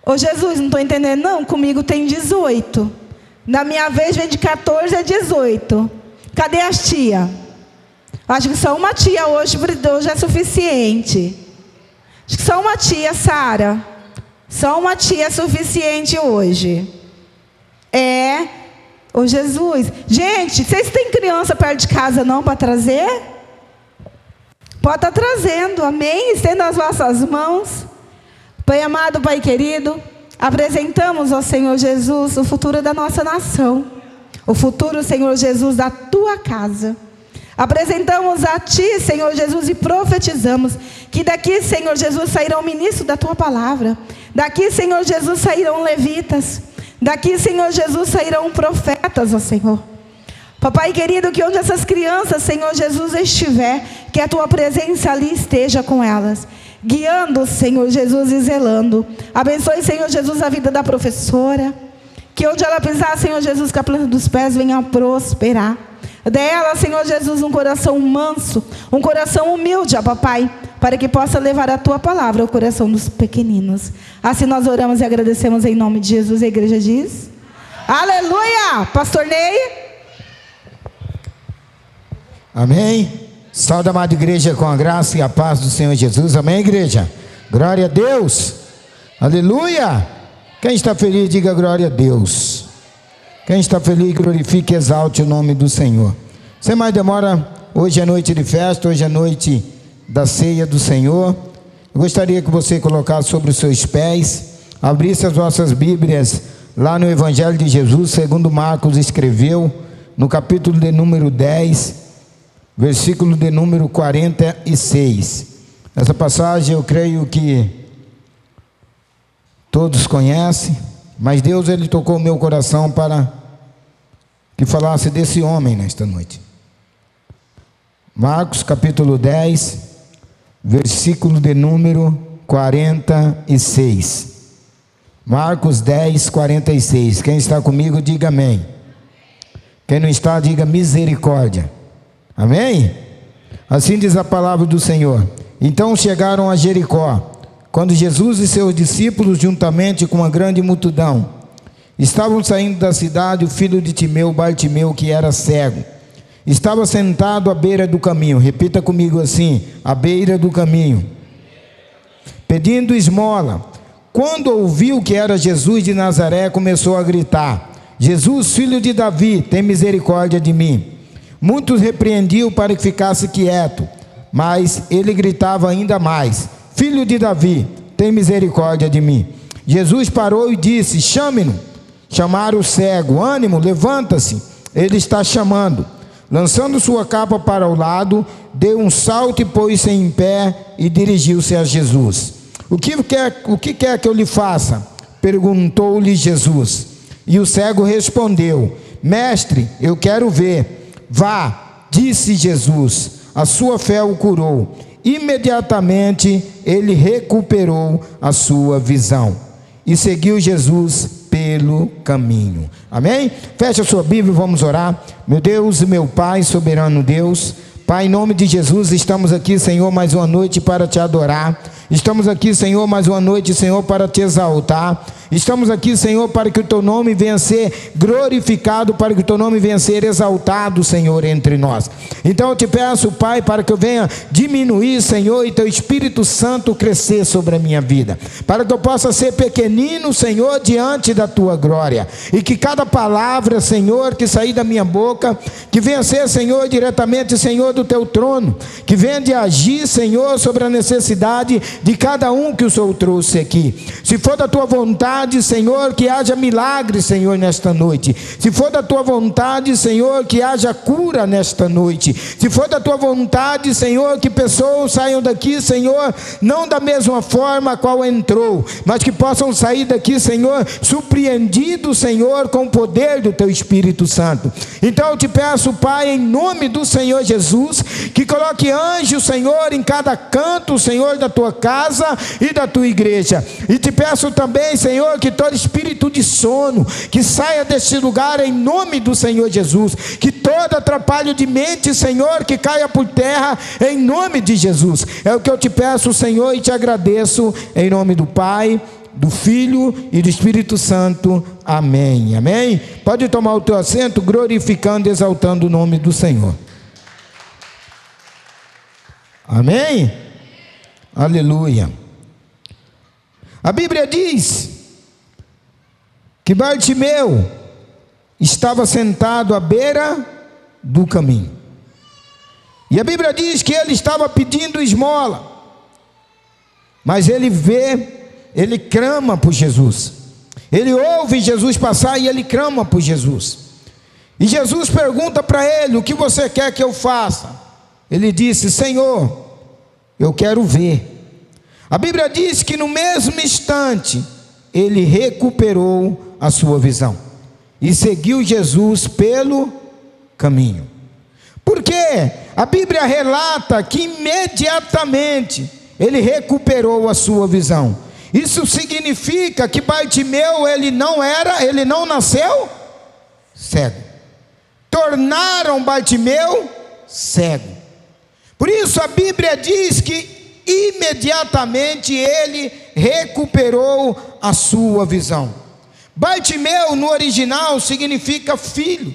Ô Jesus, não estou entendendo não. Comigo tem 18. Na minha vez vem de 14 a 18. Cadê as tia? Acho que só uma tia hoje é suficiente. Acho que só uma tia, Sara. Só uma tia é suficiente hoje. É. Ô Jesus. Gente, vocês têm criança perto de casa não para trazer? Pode estar trazendo, amém? Estenda as vossas mãos. Pai amado, Pai querido, apresentamos ao Senhor Jesus o futuro da nossa nação. O futuro, Senhor Jesus, da Tua casa. Apresentamos a Ti, Senhor Jesus, e profetizamos que daqui, Senhor Jesus, sairão ministros da Tua palavra. Daqui, Senhor Jesus, sairão levitas. Daqui, Senhor Jesus, sairão profetas, ó Senhor. Papai querido, que onde essas crianças, Senhor Jesus, estiver, que a Tua presença ali esteja com elas. guiando, Senhor Jesus, e zelando. Abençoe, Senhor Jesus, a vida da professora, que onde ela pisar, Senhor Jesus, que a planta dos pés venha a prosperar. Dê ela, Senhor Jesus, um coração manso, um coração humilde, ó Papai, para que possa levar a Tua palavra ao coração dos pequeninos. Assim nós oramos e agradecemos em nome de Jesus. A igreja diz: aleluia! Pastor Ney. Amém. Saúde, amada igreja, com a graça e a paz do Senhor Jesus. Amém, igreja? Glória a Deus. Aleluia. Quem está feliz, diga glória a Deus. Quem está feliz, glorifique e exalte o nome do Senhor. Sem mais demora, hoje é noite de festa, hoje é noite da ceia do Senhor. Eu gostaria que você colocasse sobre os seus pés, abrisse as vossas Bíblias lá no Evangelho de Jesus, segundo Marcos escreveu, no capítulo de número 10, versículo de número 46. Essa passagem eu creio que todos conhecem, mas Deus, Ele tocou o meu coração para que falasse desse homem nesta noite. Marcos capítulo 10, versículo de número 46. Marcos 10, 46. Quem está comigo, diga amém. Quem não está, diga misericórdia. Amém? Assim diz a palavra do Senhor. Então chegaram a Jericó, quando Jesus e seus discípulos, juntamente com uma grande multidão, estavam saindo da cidade. O filho de Timeu, Bartimeu, que era cego, estava sentado à beira do caminho. Repita comigo assim: à beira do caminho, pedindo esmola. Quando ouviu que era Jesus de Nazaré, começou a gritar: Jesus, filho de Davi, tem misericórdia de mim. Muitos repreendiam para que ficasse quieto, mas ele gritava ainda mais: Filho de Davi, tem misericórdia de mim. Jesus parou e disse: chame-no. Chamaram o cego: ânimo, levanta-se, ele está chamando. Lançando sua capa para o lado, deu um salto e pôs-se em pé e dirigiu-se a Jesus. O que quer que eu lhe faça? Perguntou-lhe Jesus. E o cego respondeu: Mestre, eu quero ver. Vá, disse Jesus, a sua fé o curou. Imediatamente ele recuperou a sua visão e seguiu Jesus pelo caminho. Amém? Feche a sua Bíblia e vamos orar. Meu Deus e meu Pai, soberano Deus, Pai, em nome de Jesus, estamos aqui, Senhor, mais uma noite para te adorar. Estamos aqui, Senhor, mais uma noite, Senhor, para te exaltar. Estamos aqui, Senhor, para que o teu nome venha a ser glorificado, para que o teu nome venha a ser exaltado, Senhor, entre nós. Então eu te peço, Pai, para que eu venha diminuir, Senhor, e teu Espírito Santo crescer sobre a minha vida, para que eu possa ser pequenino, Senhor, diante da tua glória, e que cada palavra, Senhor, que sair da minha boca, que venha a ser, Senhor, diretamente, Senhor, do teu trono, que venha de agir, Senhor, sobre a necessidade de cada um que o Senhor trouxe aqui. Se for da tua vontade, Senhor, que haja milagre, Senhor, nesta noite. Se for da tua vontade, Senhor, que haja cura nesta noite. Se for da tua vontade, Senhor, que pessoas saiam daqui, Senhor, não da mesma forma a qual entrou, mas que possam sair daqui, Senhor, surpreendidos, Senhor, com o poder do teu Espírito Santo. Então eu te peço, Pai, em nome do Senhor Jesus, que coloque anjos, Senhor, em cada canto, Senhor, da tua casa e da tua igreja. E te peço também, Senhor, que todo espírito de sono que saia deste lugar em nome do Senhor Jesus, que todo atrapalho de mente, Senhor, que caia por terra em nome de Jesus. É o que eu te peço, Senhor, e te agradeço em nome do Pai, do Filho e do Espírito Santo. Amém. Amém. Pode tomar o teu assento, glorificando e exaltando o nome do Senhor. Amém. Aleluia. A Bíblia diz que Bartimeu estava sentado à beira do caminho. E a Bíblia diz que ele estava pedindo esmola. Mas ele clama por Jesus. Ele ouve Jesus passar e ele clama por Jesus. E Jesus pergunta para ele: o que você quer que eu faça? Ele disse: Senhor, eu quero ver. A Bíblia diz que no mesmo instante ele recuperou a sua visão e seguiu Jesus pelo caminho. Porque a Bíblia relata que imediatamente ele recuperou a sua visão. Isso significa que Bartimeu, ele não nasceu cego. Tornaram Bartimeu cego. Por isso a Bíblia diz que imediatamente ele recuperou a sua visão. Bartimeu no original significa filho.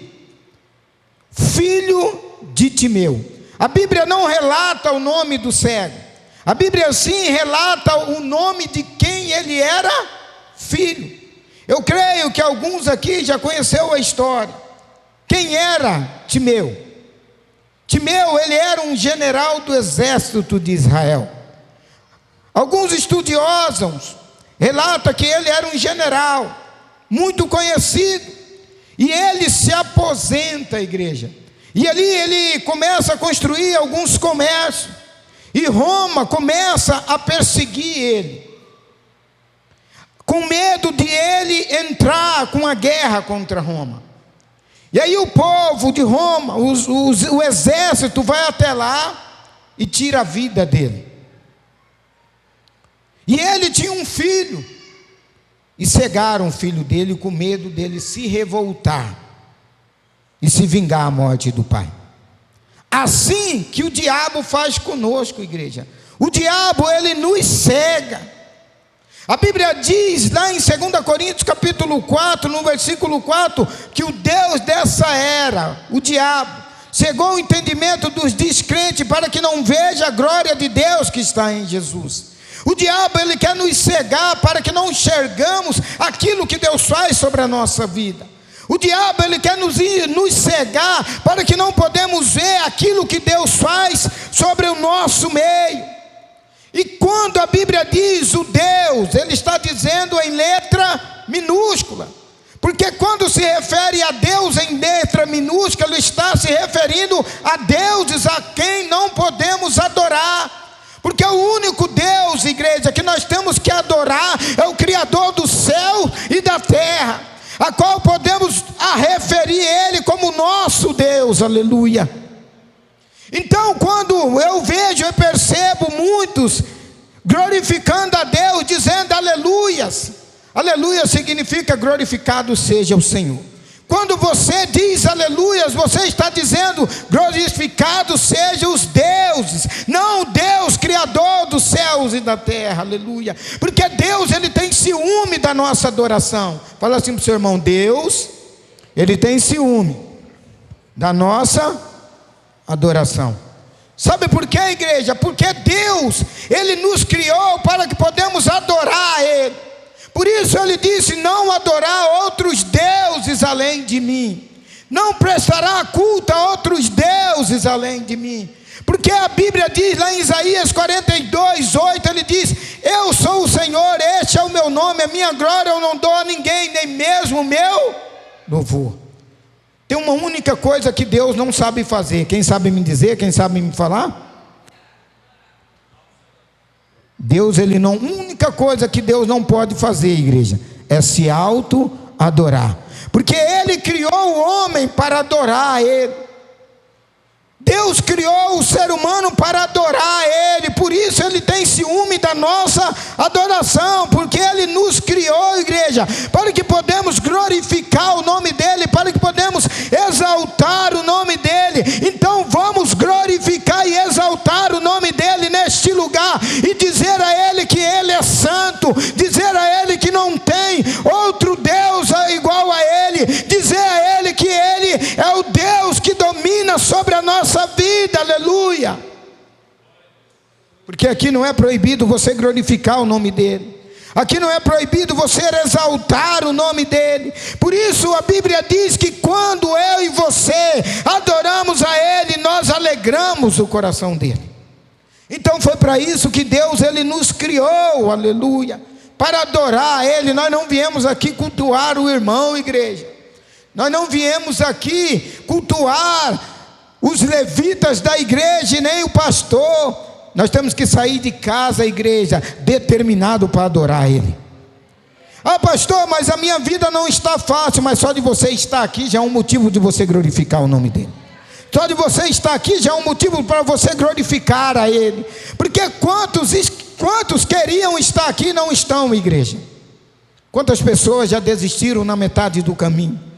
Filho de Timeu. A Bíblia não relata o nome do cego. A Bíblia sim relata o nome de quem ele era filho. Eu creio que alguns aqui já conheceu a história. Quem era Timeu? Timeu, ele era um general do exército de Israel. Alguns estudiosos relatam que ele era um general muito conhecido. E ele se aposenta, igreja. E ali ele começa a construir alguns comércios. E Roma começa a perseguir ele, com medo de ele entrar com a guerra contra Roma. E aí o povo de Roma, o exército vai até lá e tira a vida dele. E ele tinha um filho, e cegaram o filho dele com medo dele se revoltar e se vingar a morte do pai. Assim que o diabo faz conosco, igreja. O diabo, ele nos cega. A Bíblia diz lá em 2 Coríntios capítulo 4, no versículo 4, que o Deus dessa era, o diabo, cegou o entendimento dos descrentes para que não veja a glória de Deus que está em Jesus. O diabo, ele quer nos cegar para que não enxergamos aquilo que Deus faz sobre a nossa vida. O diabo, ele quer nos cegar para que não podemos ver aquilo que Deus faz sobre o nosso meio. E quando a Bíblia diz o Deus, ele está dizendo em letra minúscula. Porque quando se refere a Deus em letra minúscula, ele está se referindo a deuses a quem não podemos adorar. Porque o único Deus, igreja, que nós temos que adorar é o Criador do céu e da terra, a qual podemos referir Ele como nosso Deus, aleluia. Então quando eu vejo e percebo muitos glorificando a Deus, dizendo aleluias, aleluia significa glorificado seja o Senhor. Quando você diz aleluias, você está dizendo glorificado sejam os deuses, não o Deus criador dos céus e da terra, aleluia. Porque Deus, ele tem ciúme da nossa adoração. Fala assim para o seu irmão: Deus, ele tem ciúme da nossa adoração. Sabe por quê, igreja? Porque Deus, ele nos criou para que podemos adorar a Ele. Por isso ele disse: não adorar outros deuses além de mim, não prestará culto a outros deuses além de mim. Porque a Bíblia diz lá em Isaías 42:8, ele diz: eu sou o Senhor, este é o meu nome, a minha glória eu não dou a ninguém, nem mesmo o meu louvor. Tem uma única coisa que Deus não sabe fazer. Quem sabe me dizer? Quem sabe me falar? Deus, ele não, única coisa que Deus não pode fazer, igreja, é se auto-adorar. Porque Ele criou o homem para adorar a Ele. Deus criou o ser humano para adorar a Ele. Por isso Ele tem ciúme da nossa adoração. Porque Ele nos criou, igreja, para que podemos glorificar o nome dEle, para que podemos exaltar o nome dEle. Então vamos glorificar e exaltar o nome dEle neste lugar, e dizer a Ele que Ele é santo, dizer a Ele que não tem outro Deus igual a Ele, dizer a Ele que Ele é o Deus que domina sobre a nossa vida, aleluia. Porque aqui não é proibido você glorificar o nome dEle, aqui não é proibido você exaltar o nome dEle. Por isso a Bíblia diz que quando eu e você adoramos a Ele, nós alegramos o coração dEle. Então foi para isso que Deus, ele nos criou, aleluia, para adorar a Ele. Nós não viemos aqui cultuar o irmão, igreja. Nós não viemos aqui cultuar os levitas da igreja e nem o pastor. Nós temos que sair de casa, igreja, determinado para adorar a Ele. Ah, pastor, mas a minha vida não está fácil. Mas só de você estar aqui já é um motivo de você glorificar o nome dEle. Só de você estar aqui já é um motivo para você glorificar a Ele. Porque quantos queriam estar aqui e não estão, igreja? Quantas pessoas já desistiram na metade do caminho?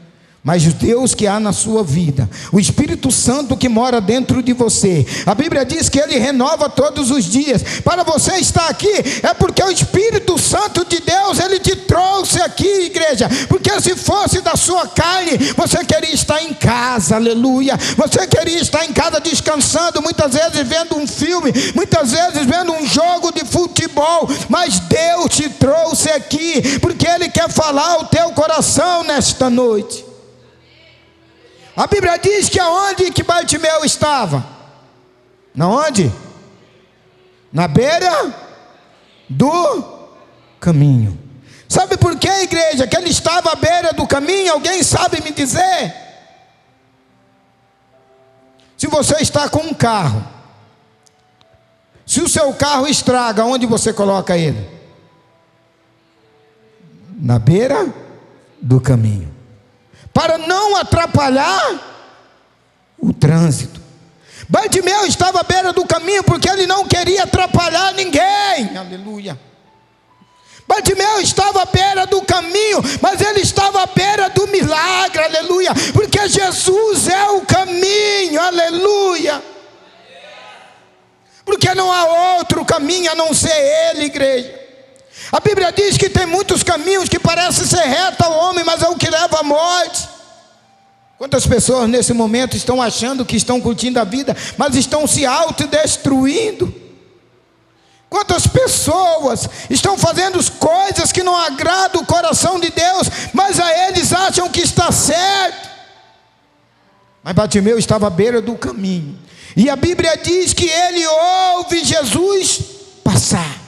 Mas o Deus que há na sua vida, o Espírito Santo que mora dentro de você, a Bíblia diz que Ele renova todos os dias. Para você estar aqui, é porque o Espírito Santo de Deus, Ele te trouxe aqui, igreja. Porque se fosse da sua carne, você queria estar em casa, aleluia. Você queria estar em casa descansando, muitas vezes vendo um filme, muitas vezes vendo um jogo de futebol. Mas Deus te trouxe aqui, porque Ele quer falar ao teu coração nesta noite. A Bíblia diz que aonde que Bartimeu estava? Na onde? Na beira do caminho. Sabe por que, igreja, que ele estava à beira do caminho? Alguém sabe me dizer? Se você está com um carro, se o seu carro estraga, onde você coloca ele? Na beira do caminho, para não atrapalhar o trânsito. Bartimeu estava à beira do caminho porque ele não queria atrapalhar ninguém, aleluia. Bartimeu estava à beira do caminho, mas ele estava à beira do milagre, aleluia, porque Jesus é o caminho, aleluia. Porque não há outro caminho a não ser Ele, igreja. A Bíblia diz que tem muitos caminhos que parecem ser reto ao homem, mas é o que leva à morte. Quantas pessoas nesse momento estão achando que estão curtindo a vida, mas estão se autodestruindo? Quantas pessoas estão fazendo coisas que não agradam o coração de Deus, mas a eles acham que está certo? Mas Bartimeu estava à beira do caminho, e a Bíblia diz que ele ouve Jesus passar.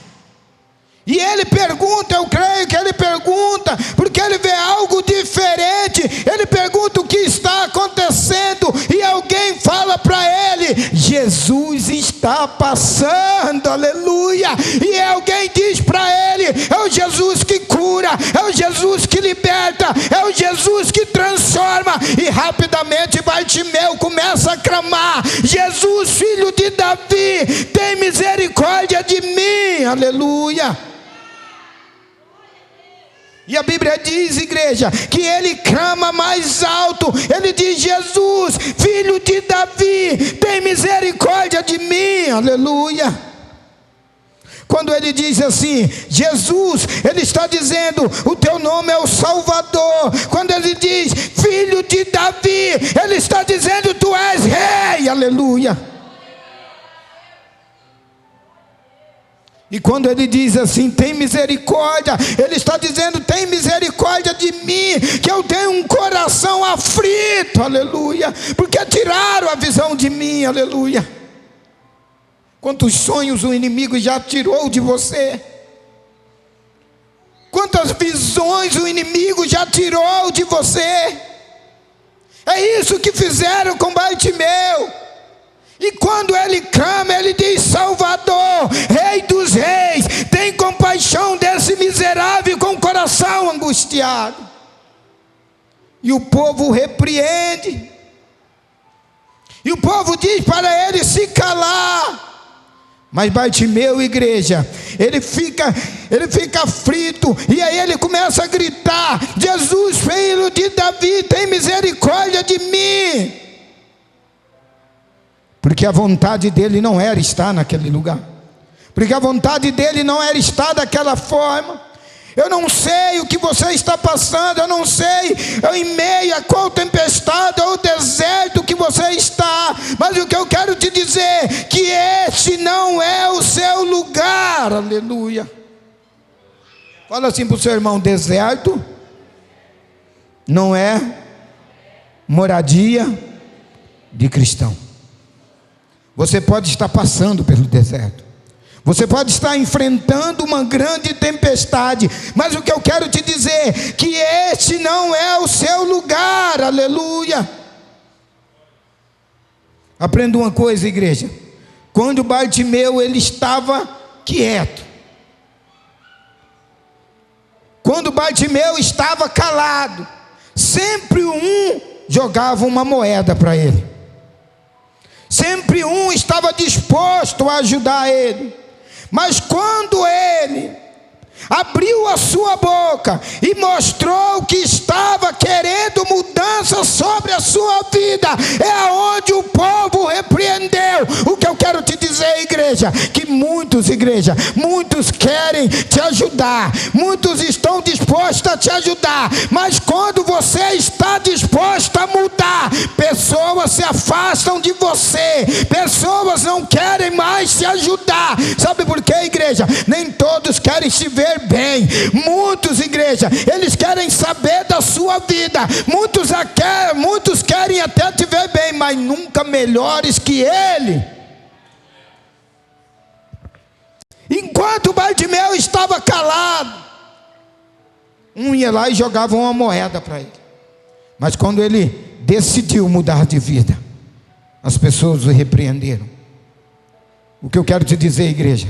E ele pergunta, eu creio que ele pergunta, porque ele vê algo diferente. Ele pergunta o que está acontecendo, e alguém fala para ele: Jesus está passando, aleluia. E alguém diz para ele: é o Jesus que cura, é o Jesus que liberta, é o Jesus que transforma. E rapidamente Bartimeu começa a clamar: Jesus, filho de Davi, tem misericórdia de mim, aleluia. E a Bíblia diz, igreja, que ele clama mais alto. Ele diz: Jesus, filho de Davi, tem misericórdia de mim, aleluia. Quando ele diz assim, Jesus, ele está dizendo: o teu nome é o Salvador. Quando ele diz filho de Davi, ele está dizendo: tu és rei, aleluia. E quando ele diz assim, tem misericórdia, ele está dizendo: tem misericórdia de mim, que eu tenho um coração aflito, aleluia, porque tiraram a visão de mim, aleluia. Quantos sonhos o inimigo já tirou de você? Quantas visões o inimigo já tirou de você? É isso que fizeram com Bartimeu. E quando ele clama, ele diz: Salvador, Rei dos Reis, tem compaixão desse miserável com o coração angustiado. E o povo repreende, e o povo diz para ele se calar. Mas Bartimeu, igreja, ele fica aflito, e aí ele começa a gritar: Jesus, filho de Davi, tem misericórdia de mim. Porque a vontade dele não era estar naquele lugar, porque a vontade dele não era estar daquela forma. Eu não sei o que você está passando, eu não sei em meio a qual tempestade ou deserto que você está, mas o que eu quero te dizer, que este não é o seu lugar, aleluia. Fala assim para o seu irmão: deserto não é moradia de cristão. Você pode estar passando pelo deserto, você pode estar enfrentando uma grande tempestade, mas o que eu quero te dizer, que este não é o seu lugar, aleluia. Aprenda uma coisa, igreja: quando Bartimeu ele estava quieto, quando Bartimeu estava calado, sempre um jogava uma moeda para ele. Sempre um estava disposto a ajudar ele. Mas quando ele abriu a sua boca e mostrou que estava querendo mudança sobre a sua vida, é aonde o povo repreendeu. O que eu quero te dizer, igreja, que muitos querem te ajudar, muitos estão dispostos a te ajudar, mas quando você está disposto a mudar, pessoas se afastam de você, pessoas não querem mais te ajudar. Sabe por quê, igreja? Nem todos querem te ver bem. Muitos, igreja, eles querem saber da sua vida. Muitos querem até te ver bem, mas nunca melhores que ele. Enquanto Bartimeu estava calado, um ia lá e jogava uma moeda para ele. Mas quando ele decidiu mudar de vida, as pessoas o repreenderam. O que eu quero te dizer, igreja,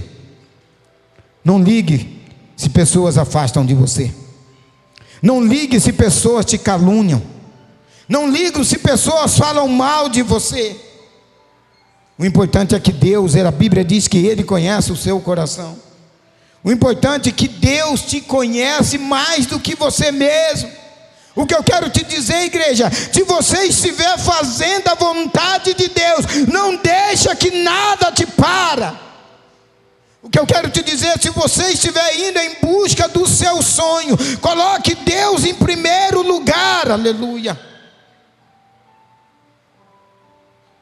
não ligue se pessoas afastam de você. Não ligue se pessoas te caluniam. Não ligue se pessoas falam mal de você. O importante é que Deus, a Bíblia diz que Ele conhece o seu coração. O importante é que Deus te conhece mais do que você mesmo. O que eu quero te dizer, igreja, se você estiver fazendo a vontade de Deus, não deixa que nada te para. O que eu quero te dizer, se você estiver indo em busca do seu sonho, coloque Deus em primeiro lugar, aleluia.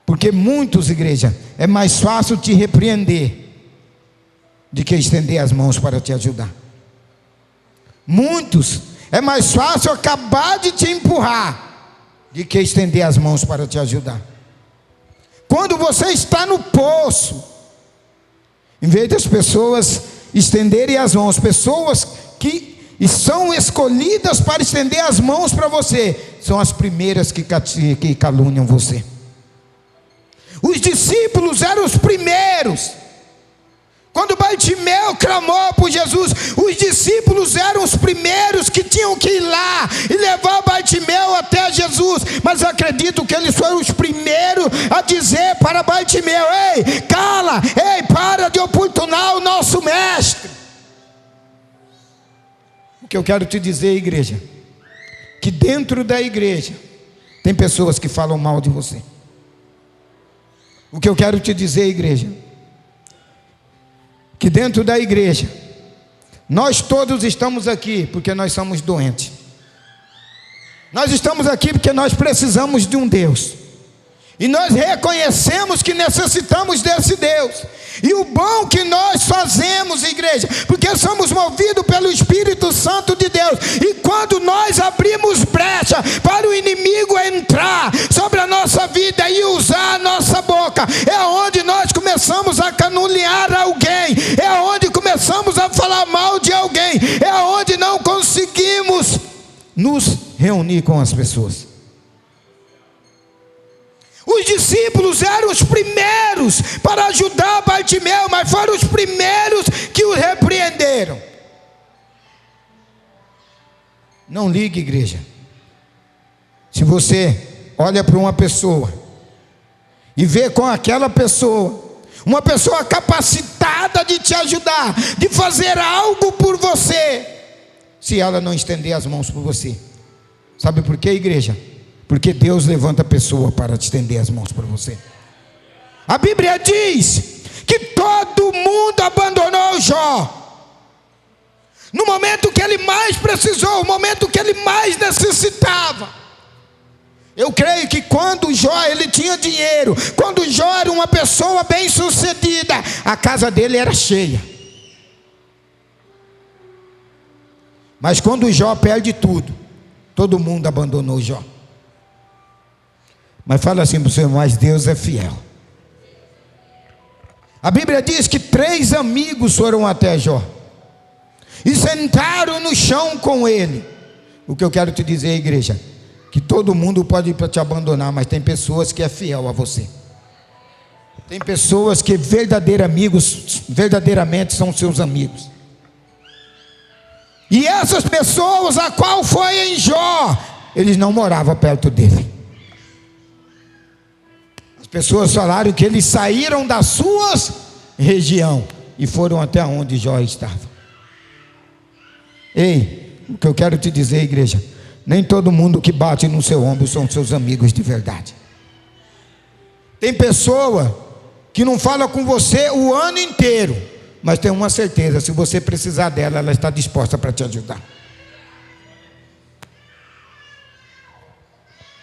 Porque muitos, igreja, é mais fácil te repreender do que estender as mãos para te ajudar. Muitos, é mais fácil acabar de te empurrar do que estender as mãos para te ajudar. Quando você está no poço, em vez das pessoas estenderem as mãos, pessoas que são escolhidas para estender as mãos para você, são as primeiras que caluniam você. Os discípulos eram os primeiros. Quando Bartimeu clamou por Jesus, os discípulos eram os primeiros que tinham que ir lá e levar Bartimeu até Jesus. Mas acredito que eles foram os primeiros a dizer para Bartimeu: ei, cala, ei, para de oportunar o nosso mestre. O que eu quero te dizer, igreja, que dentro da igreja tem pessoas que falam mal de você. O que eu quero te dizer, igreja, que dentro da igreja, nós todos estamos aqui porque nós somos doentes. Nós estamos aqui porque nós precisamos de um Deus. E nós reconhecemos que necessitamos desse Deus. E o bom que nós fazemos, igreja, porque somos movidos pelo Espírito Santo de Deus. E quando nós abrimos brecha para o inimigo entrar sobre a nossa vida e usar a nossa boca, é onde nós começamos a caluniar alguém, é onde começamos a falar mal de alguém, é onde não conseguimos nos reunir com as pessoas. Os discípulos eram os primeiros para ajudar Bartimeu, mas foram os primeiros que o repreenderam. Não ligue, igreja. Se você olha para uma pessoa e vê com aquela pessoa uma pessoa capacitada de te ajudar, de fazer algo por você, se ela não estender as mãos por você, sabe por quê, igreja? Porque Deus levanta a pessoa para te estender as mãos para você. A Bíblia diz que todo mundo abandonou Jó. No momento que ele mais precisou, o momento que ele mais necessitava. Eu creio que quando Jó, ele tinha dinheiro, quando Jó era uma pessoa bem sucedida, a casa dele era cheia. Mas quando Jó perde tudo, todo mundo abandonou Jó. Mas fala assim para o Senhor: mas Deus é fiel. A Bíblia diz que 3 amigos foram até Jó e sentaram no chão com ele. O que eu quero te dizer, igreja, que todo mundo pode ir para te abandonar, mas tem pessoas que é fiel a você. Tem pessoas que verdadeiramente são seus amigos. E essas pessoas, a qual foi em Jó, eles não moravam perto dele. As pessoas falaram que eles saíram das suas região e foram até onde Jó estava. Ei, o que eu quero te dizer, igreja, nem todo mundo que bate no seu ombro são seus amigos de verdade. Tem pessoa que não fala com você o ano inteiro, mas tem uma certeza: se você precisar dela, ela está disposta para te ajudar.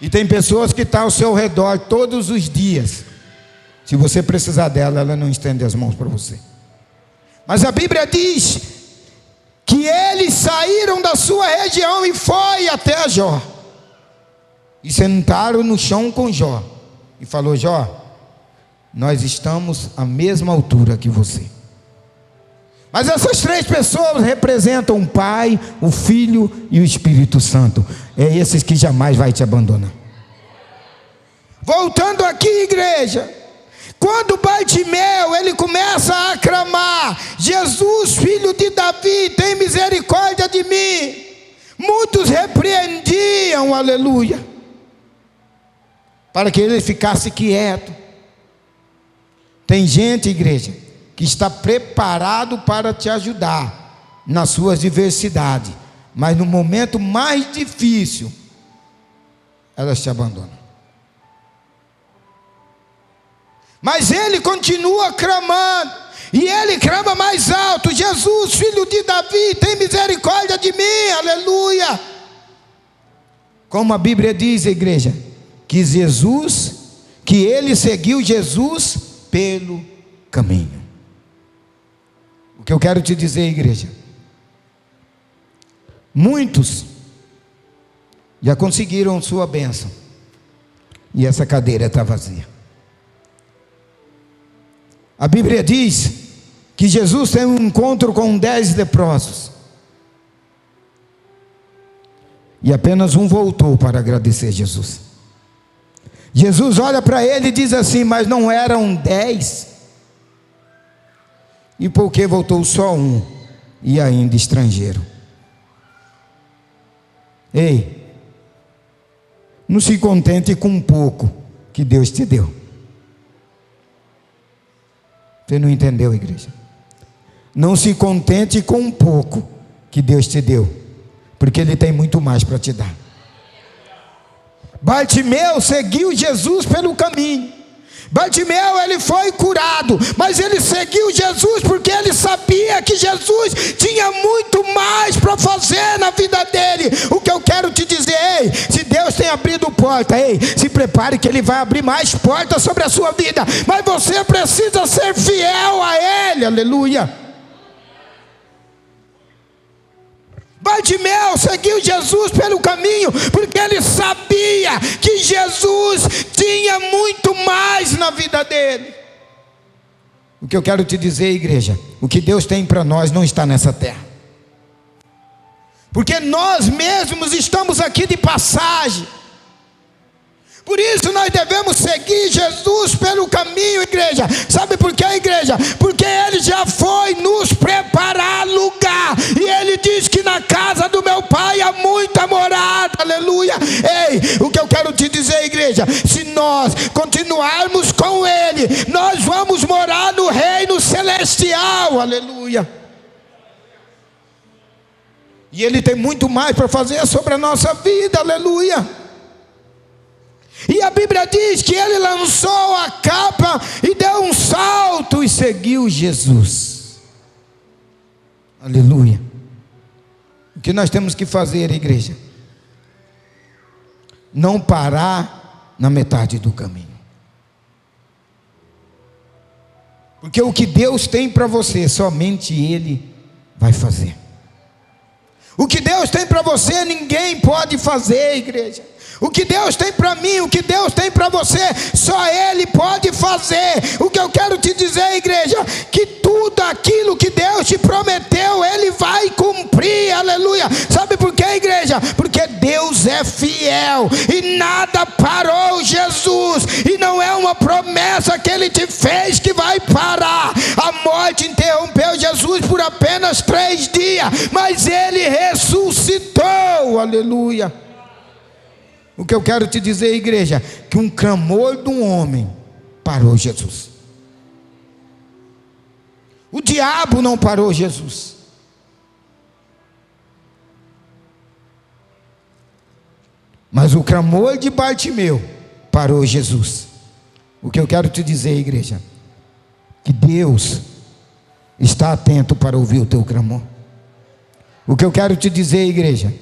E tem pessoas que estão ao seu redor todos os dias. Se você precisar dela, ela não estende as mãos para você. Mas a Bíblia diz que eles saíram da sua região e foi até Jó. E sentaram no chão com Jó. E falou: Jó, nós estamos à mesma altura que você. Mas essas três pessoas representam o Pai, o Filho e o Espírito Santo. É esses que jamais vai te abandonar. Voltando aqui, igreja, quando Bartimeu ele começa a aclamar: Jesus, filho de Davi, tem misericórdia de mim, muitos repreendiam, aleluia, para que ele ficasse quieto. Tem gente, igreja, que está preparado para te ajudar nas suas diversidades, mas no momento mais difícil, elas te abandonam. Mas ele continua clamando, e ele clama mais alto: Jesus, filho de Davi, tem misericórdia de mim, aleluia. Como a Bíblia diz, igreja, que ele seguiu Jesus pelo caminho. O que eu quero te dizer, igreja, muitos já conseguiram sua bênção, e essa cadeira está vazia. A Bíblia diz que Jesus tem um encontro com 10 leprosos, e apenas um voltou para agradecer Jesus. Jesus olha para ele e diz assim: mas não eram 10? E por que voltou só um, e ainda estrangeiro? Ei, não se contente com um pouco que Deus te deu. Você não entendeu, igreja? Não se contente com um pouco que Deus te deu, porque Ele tem muito mais para te dar. Bartimeu seguiu Jesus pelo caminho. Bartimeu, ele foi curado, mas ele seguiu Jesus porque ele sabia que Jesus tinha muito mais para fazer na vida dele. O que eu quero te dizer, ei, se Deus tem abrido porta, ei, se prepare que Ele vai abrir mais portas sobre a sua vida, mas você precisa ser fiel a Ele, aleluia. Bartimeu seguiu Jesus pelo caminho, porque ele sabia que Jesus tinha muito mais na vida dele. O que eu quero te dizer, igreja, o que Deus tem para nós não está nessa terra, porque nós mesmos estamos aqui de passagem. Por isso nós devemos seguir Jesus pelo caminho, igreja. Sabe por quê, igreja? Porque Ele já foi nos preparar lugar, e Ele diz que na casa do meu Pai há muita morada, aleluia. Ei, o que eu quero te dizer, igreja, se nós continuarmos com Ele, nós vamos morar no reino celestial, aleluia. E Ele tem muito mais para fazer sobre a nossa vida, aleluia. E a Bíblia diz que ele lançou a capa e deu um salto e seguiu Jesus. Aleluia. O que nós temos que fazer, igreja? Não parar na metade do caminho. Porque o que Deus tem para você, somente Ele vai fazer. O que Deus tem para você, ninguém pode fazer, igreja. O que Deus tem para mim, o que Deus tem para você, só Ele pode fazer. O que eu quero te dizer, igreja, que tudo aquilo que Deus te prometeu, Ele vai cumprir, aleluia. Sabe por quê, igreja? Porque Deus é fiel, e nada parou Jesus, e não é uma promessa que Ele te fez que vai parar. A morte interrompeu Jesus por apenas 3 dias, mas Ele ressuscitou, aleluia. O que eu quero te dizer, igreja, que um clamor de um homem parou Jesus. O diabo não parou Jesus. Mas o clamor de Bartimeu parou Jesus. O que eu quero te dizer, igreja, que Deus está atento para ouvir o teu clamor. O que eu quero te dizer, igreja,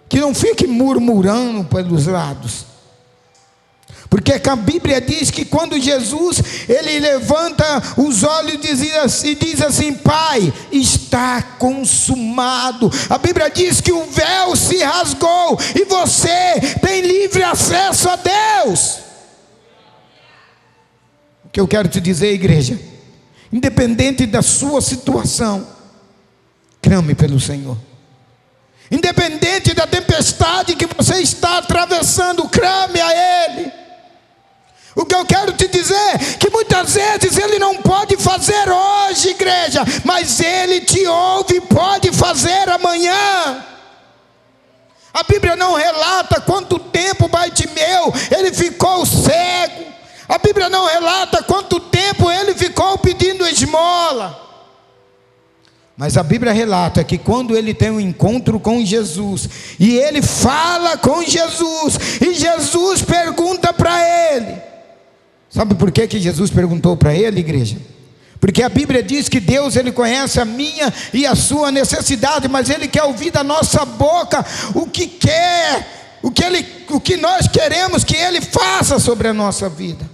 que não fique murmurando pelos lados, porque a Bíblia diz que quando Jesus, ele levanta os olhos e diz assim: Pai, está consumado. A Bíblia diz que o véu se rasgou e você tem livre acesso a Deus. O que eu quero te dizer, igreja, independente da sua situação, clame pelo Senhor. Independente da tempestade que você está atravessando, clame a Ele. O que eu quero te dizer é que muitas vezes Ele não pode fazer hoje, igreja, mas Ele te ouve e pode fazer amanhã. A Bíblia não relata quanto tempo Bartimeu ele ficou cego. A Bíblia não relata quanto tempo ele ficou pedindo esmola. Mas a Bíblia relata que quando ele tem um encontro com Jesus, e ele fala com Jesus, e Jesus pergunta para ele. Sabe por que Jesus perguntou para ele, igreja? Porque a Bíblia diz que Deus, ele conhece a minha e a sua necessidade, mas Ele quer ouvir da nossa boca o que quer, o que nós queremos que Ele faça sobre a nossa vida.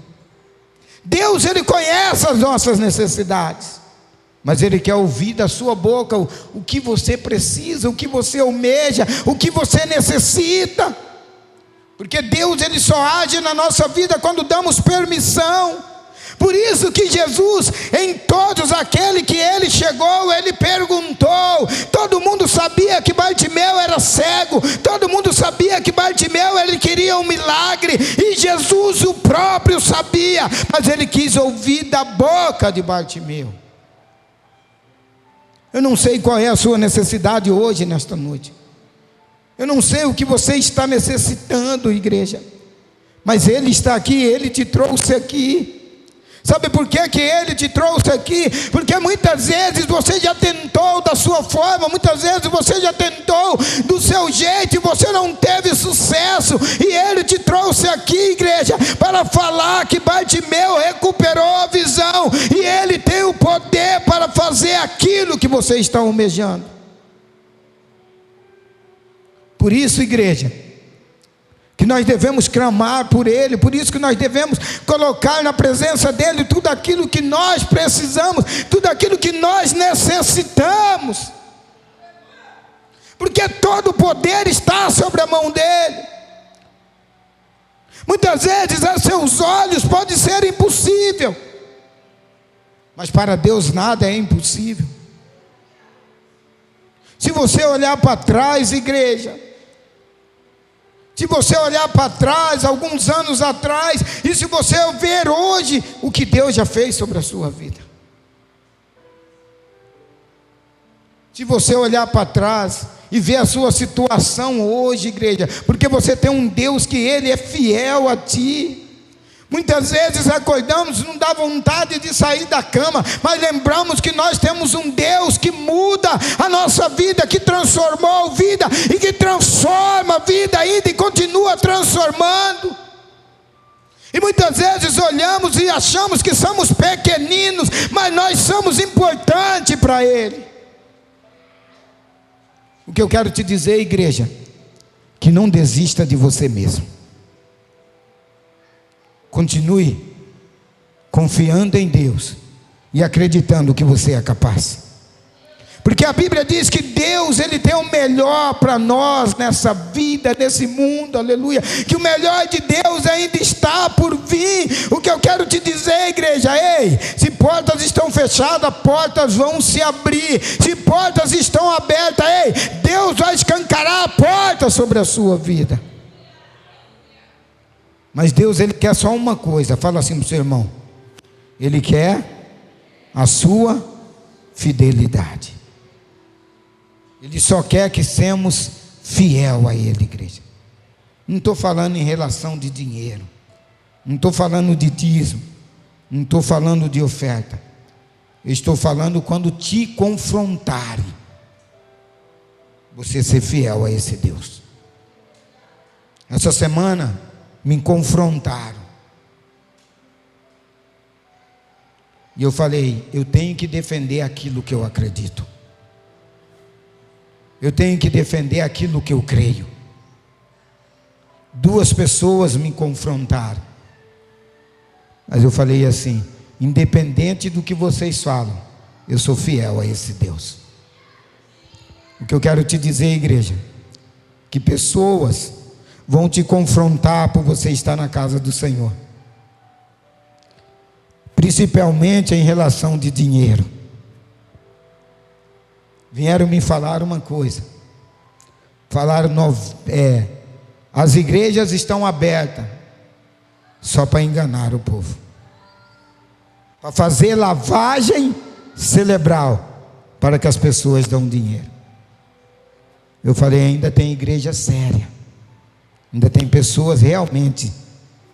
Deus, ele conhece as nossas necessidades, mas Ele quer ouvir da sua boca o que você precisa, o que você almeja, o que você necessita. Porque Deus, ele só age na nossa vida quando damos permissão. Por isso que Jesus, em todos aqueles que ele chegou, ele perguntou. Todo mundo sabia que Bartimeu era cego, todo mundo sabia que Bartimeu ele queria um milagre, e Jesus o próprio sabia, mas ele quis ouvir da boca de Bartimeu. Eu não sei qual é a sua necessidade hoje, nesta noite. Eu não sei o que você está necessitando, igreja, mas Ele está aqui, Ele te trouxe aqui. Sabe por que Ele te trouxe aqui? Porque muitas vezes você já tentou da sua forma, muitas vezes você já tentou do seu jeito e você não teve sucesso, e Ele te trouxe aqui, igreja, para falar que Bartimeu recuperou a visão, e Ele tem o poder para fazer aquilo que você está almejando. Por isso, igreja, que nós devemos clamar por Ele, por isso que nós devemos colocar na presença dEle tudo aquilo que nós precisamos, tudo aquilo que nós necessitamos, porque todo o poder está sobre a mão dEle. Muitas vezes a seus olhos pode ser impossível, mas para Deus nada é impossível. Se você olhar para trás, igreja, se você olhar para trás, alguns anos atrás, e se você ver hoje o que Deus já fez sobre a sua vida, se você olhar para trás e ver a sua situação hoje, igreja, porque você tem um Deus que Ele é fiel a ti. Muitas vezes acordamos, não dá vontade de sair da cama, mas lembramos que nós temos um Deus que muda a nossa vida, que transformou vida e que transforma a vida ainda e continua transformando. E muitas vezes olhamos e achamos que somos pequeninos, mas nós somos importantes para Ele. O que eu quero te dizer, igreja, que não desista de você mesmo. Continue confiando em Deus e acreditando que você é capaz, porque a Bíblia diz que Deus, Ele tem o melhor para nós nessa vida, nesse mundo, aleluia, que o melhor de Deus ainda está por vir. O que eu quero te dizer, igreja, ei, se portas estão fechadas, portas vão se abrir. Se portas estão abertas, ei, Deus vai escancarar a porta sobre a sua vida. Mas Deus, Ele quer só uma coisa. Fala assim para o seu irmão: Ele quer a sua fidelidade. Ele só quer que sejamos fiel a Ele, igreja. Não estou falando em relação de dinheiro, não estou falando de dízimo, Não estou falando de oferta. Eu estou falando quando te confrontarem, você ser fiel a esse Deus. Essa semana me confrontaram. E eu falei, eu tenho que defender aquilo que eu acredito. Eu tenho que defender aquilo que eu creio. 2 pessoas me confrontaram. Mas eu falei assim, independente do que vocês falam, eu sou fiel a esse Deus. O que eu quero te dizer, igreja, que pessoas vão te confrontar por você estar na casa do Senhor, principalmente em relação de dinheiro. Vieram me falar uma coisa, falaram, as igrejas estão abertas, só para enganar o povo, para fazer lavagem cerebral, para que as pessoas dão dinheiro. Eu falei, ainda tem igreja séria, ainda tem pessoas realmente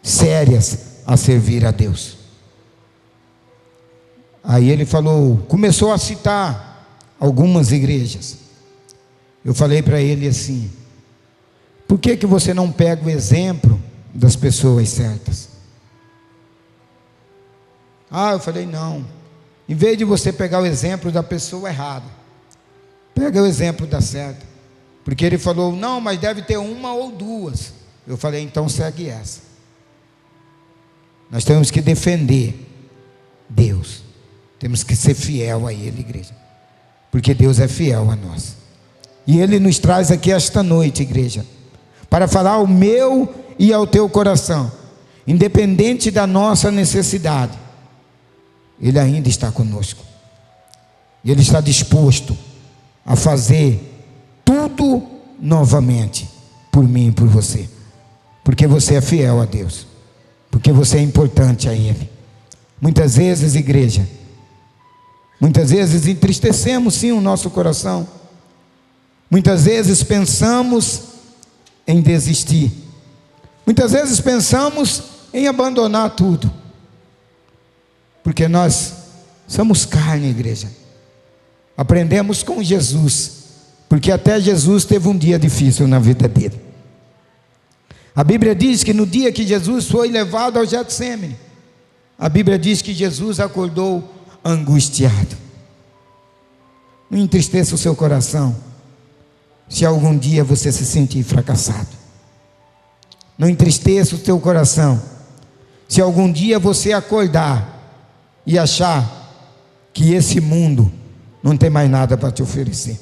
sérias a servir a Deus. Aí ele falou, começou a citar algumas igrejas. Eu falei para ele assim, por que você não pega o exemplo das pessoas certas? Eu falei, não, em vez de você pegar o exemplo da pessoa errada, pega o exemplo da certa. Porque ele falou, não, mas deve ter 1 ou 2. Eu falei, então segue essa. Nós temos que defender Deus, temos que ser fiel a Ele, igreja, porque Deus é fiel a nós. E Ele nos traz aqui esta noite, igreja, para falar ao meu e ao teu coração, independente da nossa necessidade, Ele ainda está conosco, e Ele está disposto a fazer tudo novamente, por mim e por você, porque você é fiel a Deus, porque você é importante a Ele. Muitas vezes, igreja, muitas vezes entristecemos sim o nosso coração, muitas vezes pensamos em desistir, muitas vezes pensamos em abandonar tudo, porque nós somos carne, igreja. Aprendemos com Jesus, porque até Jesus teve um dia difícil na vida dele. A Bíblia diz que no dia que Jesus foi levado ao Getsêmani, a Bíblia diz que Jesus acordou angustiado. Não entristeça o seu coração se algum dia você se sentir fracassado. Não entristeça o seu coração se algum dia você acordar e achar que esse mundo não tem mais nada para te oferecer.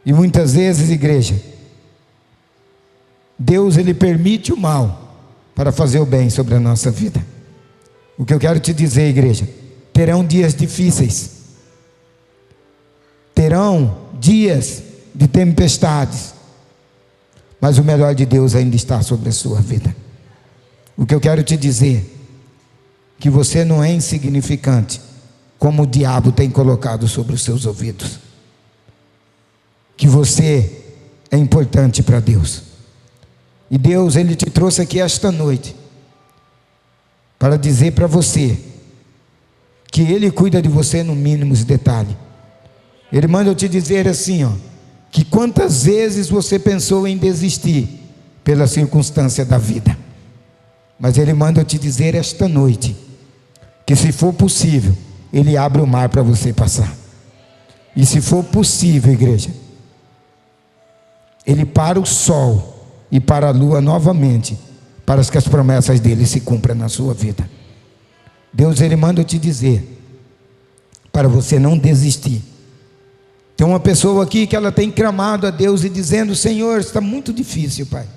E muitas vezes, igreja, Deus, Ele permite o mal para fazer o bem sobre a nossa vida. O que eu quero te dizer, igreja, terão dias difíceis, terão dias de tempestades, mas o melhor de Deus ainda está sobre a sua vida. O que eu quero te dizer, que você não é insignificante, como o diabo tem colocado sobre os seus ouvidos, que você é importante para Deus. E Deus, Ele te trouxe aqui esta noite para dizer para você que Ele cuida de você no mínimo detalhe. Ele manda eu te dizer assim, que quantas vezes você pensou em desistir pela circunstância da vida, mas Ele manda eu te dizer esta noite que, se for possível, Ele abre o mar para você passar. E se for possível, igreja, Ele para o sol e para a lua novamente, para que as promessas dele se cumpram na sua vida. Deus, Ele manda eu te dizer, para você não desistir. Tem uma pessoa aqui que ela tem clamado a Deus e dizendo, Senhor, está muito difícil, Pai.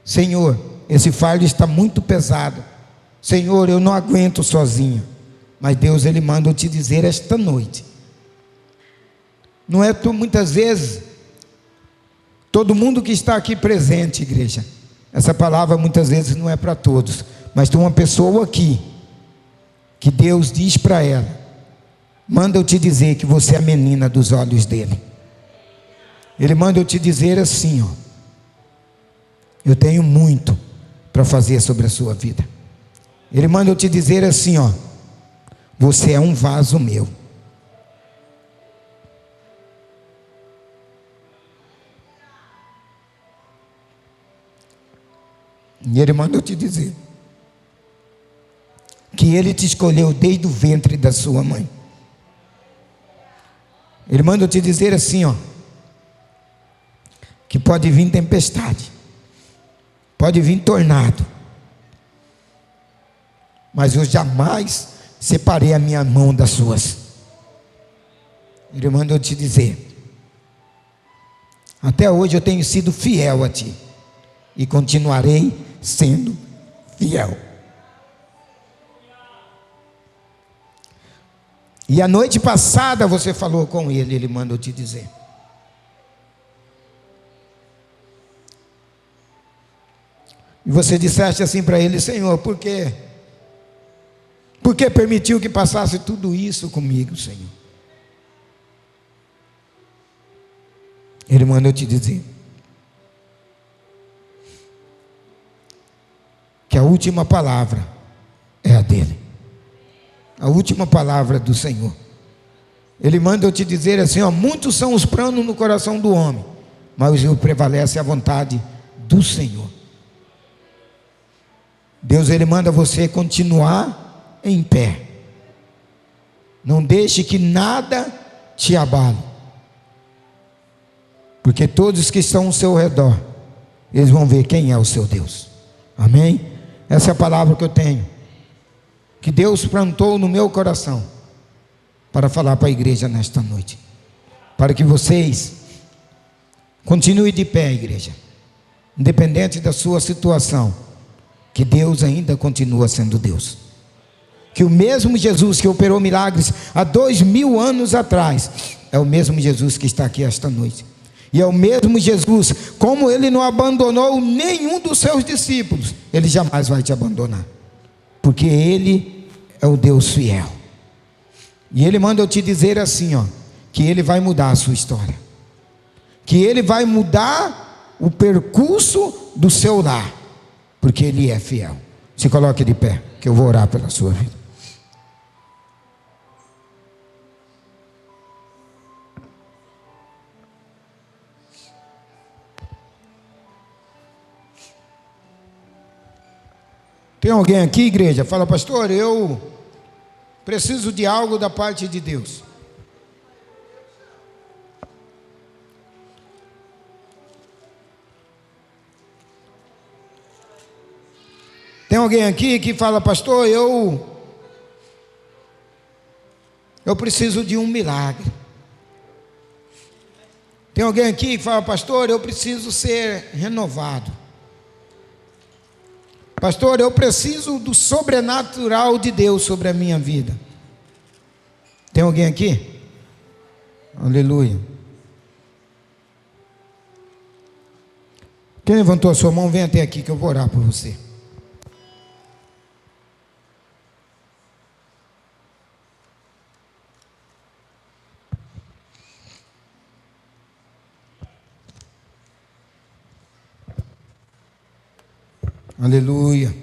Senhor, esse fardo está muito pesado. Senhor, eu não aguento sozinho. Mas Deus, Ele manda eu te dizer esta noite, não é muitas vezes todo mundo que está aqui presente, igreja, essa palavra muitas vezes não é para todos, mas tem uma pessoa aqui que Deus diz para ela, manda eu te dizer que você é a menina dos olhos dele. Ele manda eu te dizer assim, eu tenho muito para fazer sobre a sua vida. Ele manda eu te dizer assim, ó: você é um vaso meu. E Ele manda eu te dizer que Ele te escolheu desde o ventre da sua mãe. Ele manda eu te dizer assim, ó, que pode vir tempestade, pode vir tornado, mas eu jamais separei a minha mão das suas. Ele manda eu te dizer: até hoje eu tenho sido fiel a ti e continuarei sendo fiel. E a noite passada você falou com ele, ele manda eu te dizer. E você disseste assim para ele: Senhor, por quê? Por que permitiu que passasse tudo isso comigo, Senhor? Ele manda eu te dizer que a última palavra é a dele. A última palavra do Senhor. Ele manda eu te dizer assim, ó: muitos são os planos no coração do homem, mas o prevalece a vontade do Senhor. Deus, Ele manda você continuar em pé. Não deixe que nada te abale, porque todos que estão ao seu redor, eles vão ver quem é o seu Deus. Amém? Essa é a palavra que eu tenho, que Deus plantou no meu coração para falar para a igreja nesta noite, para que vocês continuem de pé, igreja, independente da sua situação, que Deus ainda continua sendo Deus, que o mesmo Jesus que operou milagres há 2000 anos atrás é o mesmo Jesus que está aqui esta noite, e é o mesmo Jesus, como Ele não abandonou nenhum dos seus discípulos, Ele jamais vai te abandonar, porque Ele é o Deus fiel. E Ele manda eu te dizer assim, ó, que Ele vai mudar a sua história, que Ele vai mudar o percurso do seu lar, porque Ele é fiel. Se coloque de pé, que eu vou orar pela sua vida. Tem alguém aqui, igreja? Fala: pastor, eu preciso de algo da parte de Deus. Tem alguém aqui que fala: pastor, eu preciso de um milagre. Tem alguém aqui que fala: pastor, eu preciso ser renovado. Pastor, eu preciso do sobrenatural de Deus sobre a minha vida. Tem alguém aqui? Aleluia. Quem levantou a sua mão, vem até aqui que eu vou orar por você. Aleluia.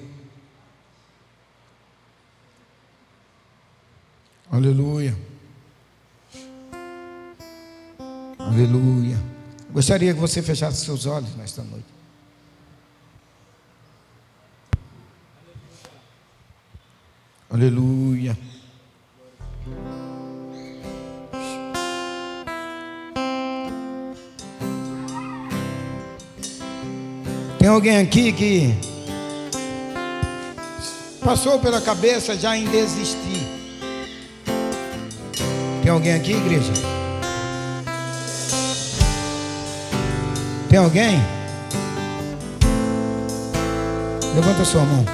Aleluia. Aleluia. Gostaria que você fechasse seus olhos nesta noite. Aleluia. Tem alguém aqui que passou pela cabeça já em desistir? Tem alguém aqui, igreja? Tem alguém? Levanta a sua mão.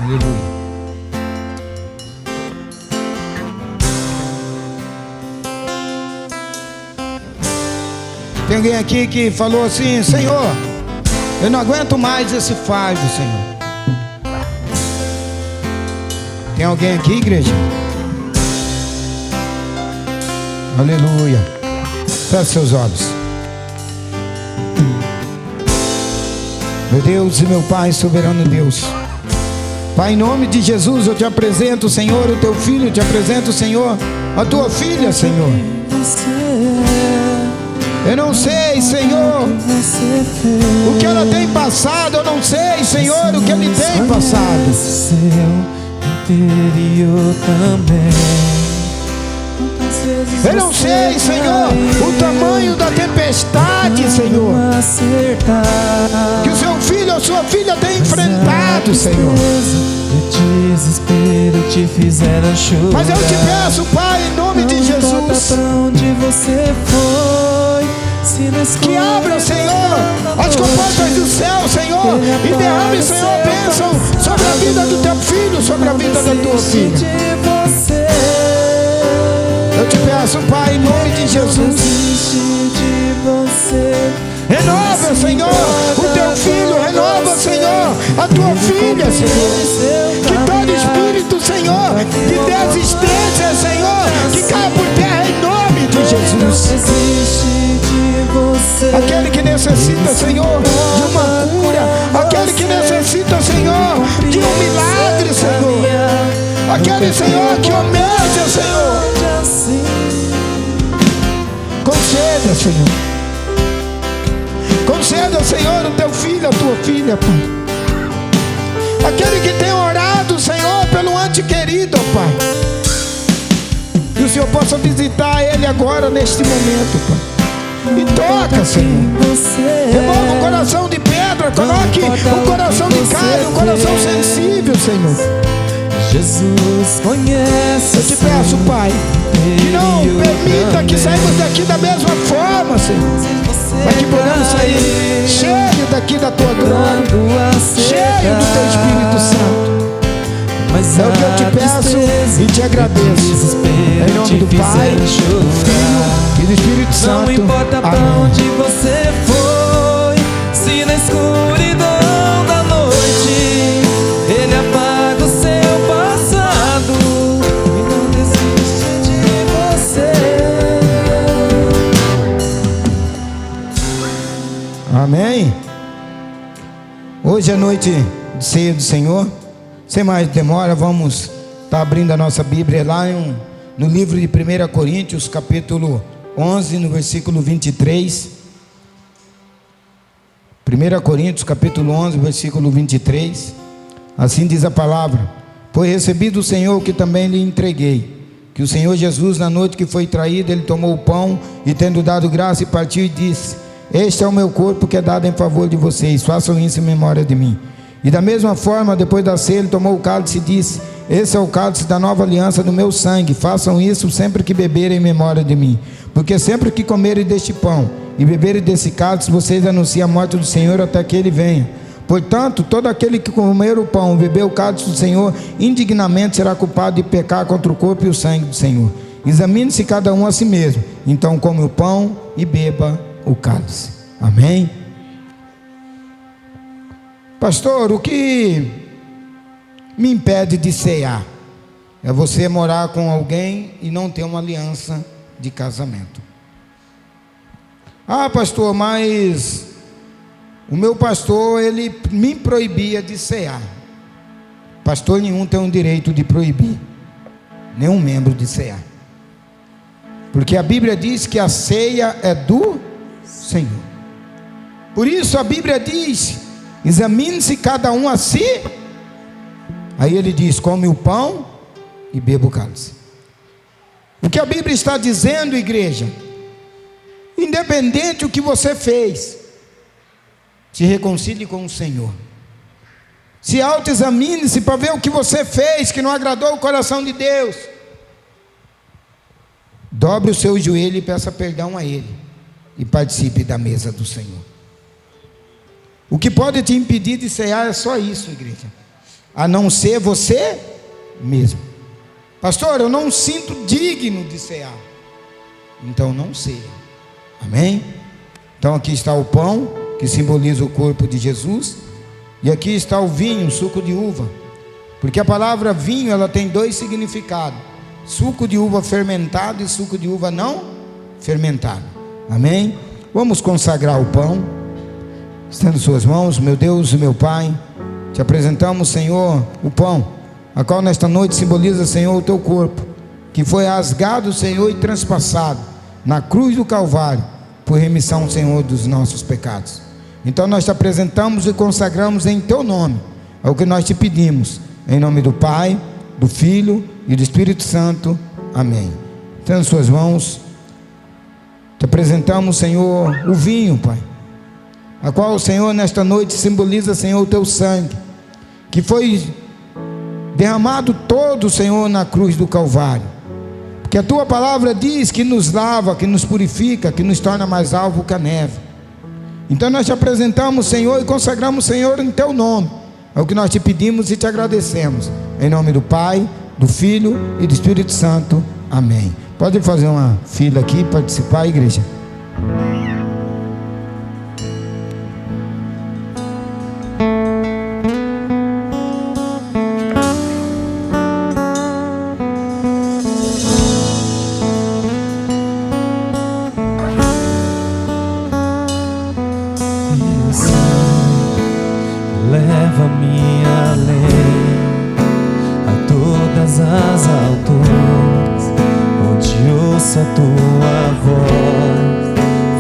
Aleluia. Tem alguém aqui que falou assim: Senhor, eu não aguento mais esse fardo, Senhor. Tem alguém aqui, igreja? Aleluia. Feche seus olhos. Meu Deus e meu Pai, soberano Deus, Pai, em nome de Jesus, eu te apresento, Senhor, o teu filho, eu te apresento, Senhor, a tua filha, Senhor. Eu não sei, Senhor, o que ela tem passado. Eu não sei, Senhor, o que ele tem passado. Seu interior também. Eu não sei, Senhor, o tamanho da tempestade, Senhor, que o seu filho ou sua filha tem enfrentado, Senhor. O desespero te fizeram chorar. Mas eu te peço, Pai, em nome de Jesus, pra onde você foi, que abra, Senhor, as comportas do céu, Senhor, e derrame, Senhor, bênção sobre a vida do teu filho, sobre a vida da tua filha. Eu te peço, Pai, em nome de Jesus, renova, Senhor, o teu filho, renova, Senhor, a tua filha, Senhor. Que todo espírito, Senhor, de desistência, Senhor, que caia por terra em nome de Jesus. Aquele que necessita, Senhor, de uma cura, aquele que necessita, Senhor, de um milagre, Senhor, aquele, Senhor, que almeja, Senhor, conceda, Senhor. Conceda, Senhor, o teu filho, a tua filha, Pai. Aquele que tem orado, Senhor, pelo ante querido, Pai. Que o Senhor possa visitar ele agora, neste momento, Pai. E toca, Senhor. Remova o coração de pedra, coloque um coração de carne, um coração sensível, Senhor. Jesus conhece. Eu te peço, Pai, que não permita que saímos daqui da mesma forma, Senhor, mas que podemos sair cheio daqui da tua glória, cheio do teu Espírito Santo. É o que eu te peço e te agradeço. Em nome do Pai, do Filho e do Espírito Santo. Não importa pra onde você foi, se na escuridão da noite Ele apaga o seu passado e não desiste de você. Amém. Hoje é noite de ceia do Senhor. Sem mais demora, vamos estar abrindo a nossa Bíblia lá no livro de 1 Coríntios, capítulo 11, no versículo 23. 1 Coríntios, capítulo 11, versículo 23. Assim diz a palavra: Foi recebido do Senhor o que também lhe entreguei, que o Senhor Jesus, na noite que foi traído, ele tomou o pão e, tendo dado graça, e partiu e disse: Este é o meu corpo que é dado em favor de vocês, façam isso em memória de mim. E da mesma forma, depois da ceia, ele tomou o cálice e disse: Esse é o cálice da nova aliança do meu sangue, façam isso sempre que beberem em memória de mim. Porque sempre que comerem deste pão e beberem desse cálice, vocês anunciam a morte do Senhor até que ele venha. Portanto, todo aquele que comer o pão e beber o cálice do Senhor indignamente será culpado de pecar contra o corpo e o sangue do Senhor. Examine-se cada um a si mesmo, então come o pão e beba o cálice. Amém? Pastor, o que me impede de cear é você morar com alguém e não ter uma aliança de casamento. Ah, pastor, mas o meu pastor, ele me proibia de cear. Pastor nenhum tem o direito de proibir nenhum membro de cear, porque a Bíblia diz que a ceia é do Senhor. Por isso a Bíblia diz: examine-se cada um a si. Aí ele diz: come o pão e beba o cálice. O que a Bíblia está dizendo, igreja, independente do que você fez, se reconcilie com o Senhor. Se autoexamine-se para ver o que você fez que não agradou o coração de Deus. Dobre o seu joelho e peça perdão a Ele, e participe da mesa do Senhor. O que pode te impedir de cear é só isso, igreja, a não ser você mesmo. Pastor, eu não sinto digno de cear. Então não ceia. Amém? Então aqui está o pão, que simboliza o corpo de Jesus, e aqui está o vinho, suco de uva. Porque a palavra vinho, ela tem dois significados: suco de uva fermentado e suco de uva não fermentado. Amém? Vamos consagrar o pão. Estendo suas mãos. Meu Deus e meu Pai, te apresentamos, Senhor, o pão, a qual nesta noite simboliza, Senhor, o teu corpo, que foi rasgado, Senhor, e transpassado na cruz do Calvário, por remissão, Senhor, dos nossos pecados. Então nós te apresentamos e consagramos em teu nome, é o que nós te pedimos, em nome do Pai, do Filho e do Espírito Santo, amém. Tendo suas mãos, te apresentamos, Senhor, o vinho, Pai, a qual o Senhor nesta noite simboliza, Senhor, o teu sangue, que foi derramado todo, Senhor, na cruz do Calvário, porque a tua palavra diz que nos lava, que nos purifica, que nos torna mais alvo que a neve. Então nós te apresentamos, Senhor, e consagramos, Senhor, em teu nome, é o que nós te pedimos e te agradecemos, em nome do Pai, do Filho e do Espírito Santo, amém. Pode fazer uma fila aqui, participar, igreja. Leva-me além a todas as alturas, onde ouço a tua voz,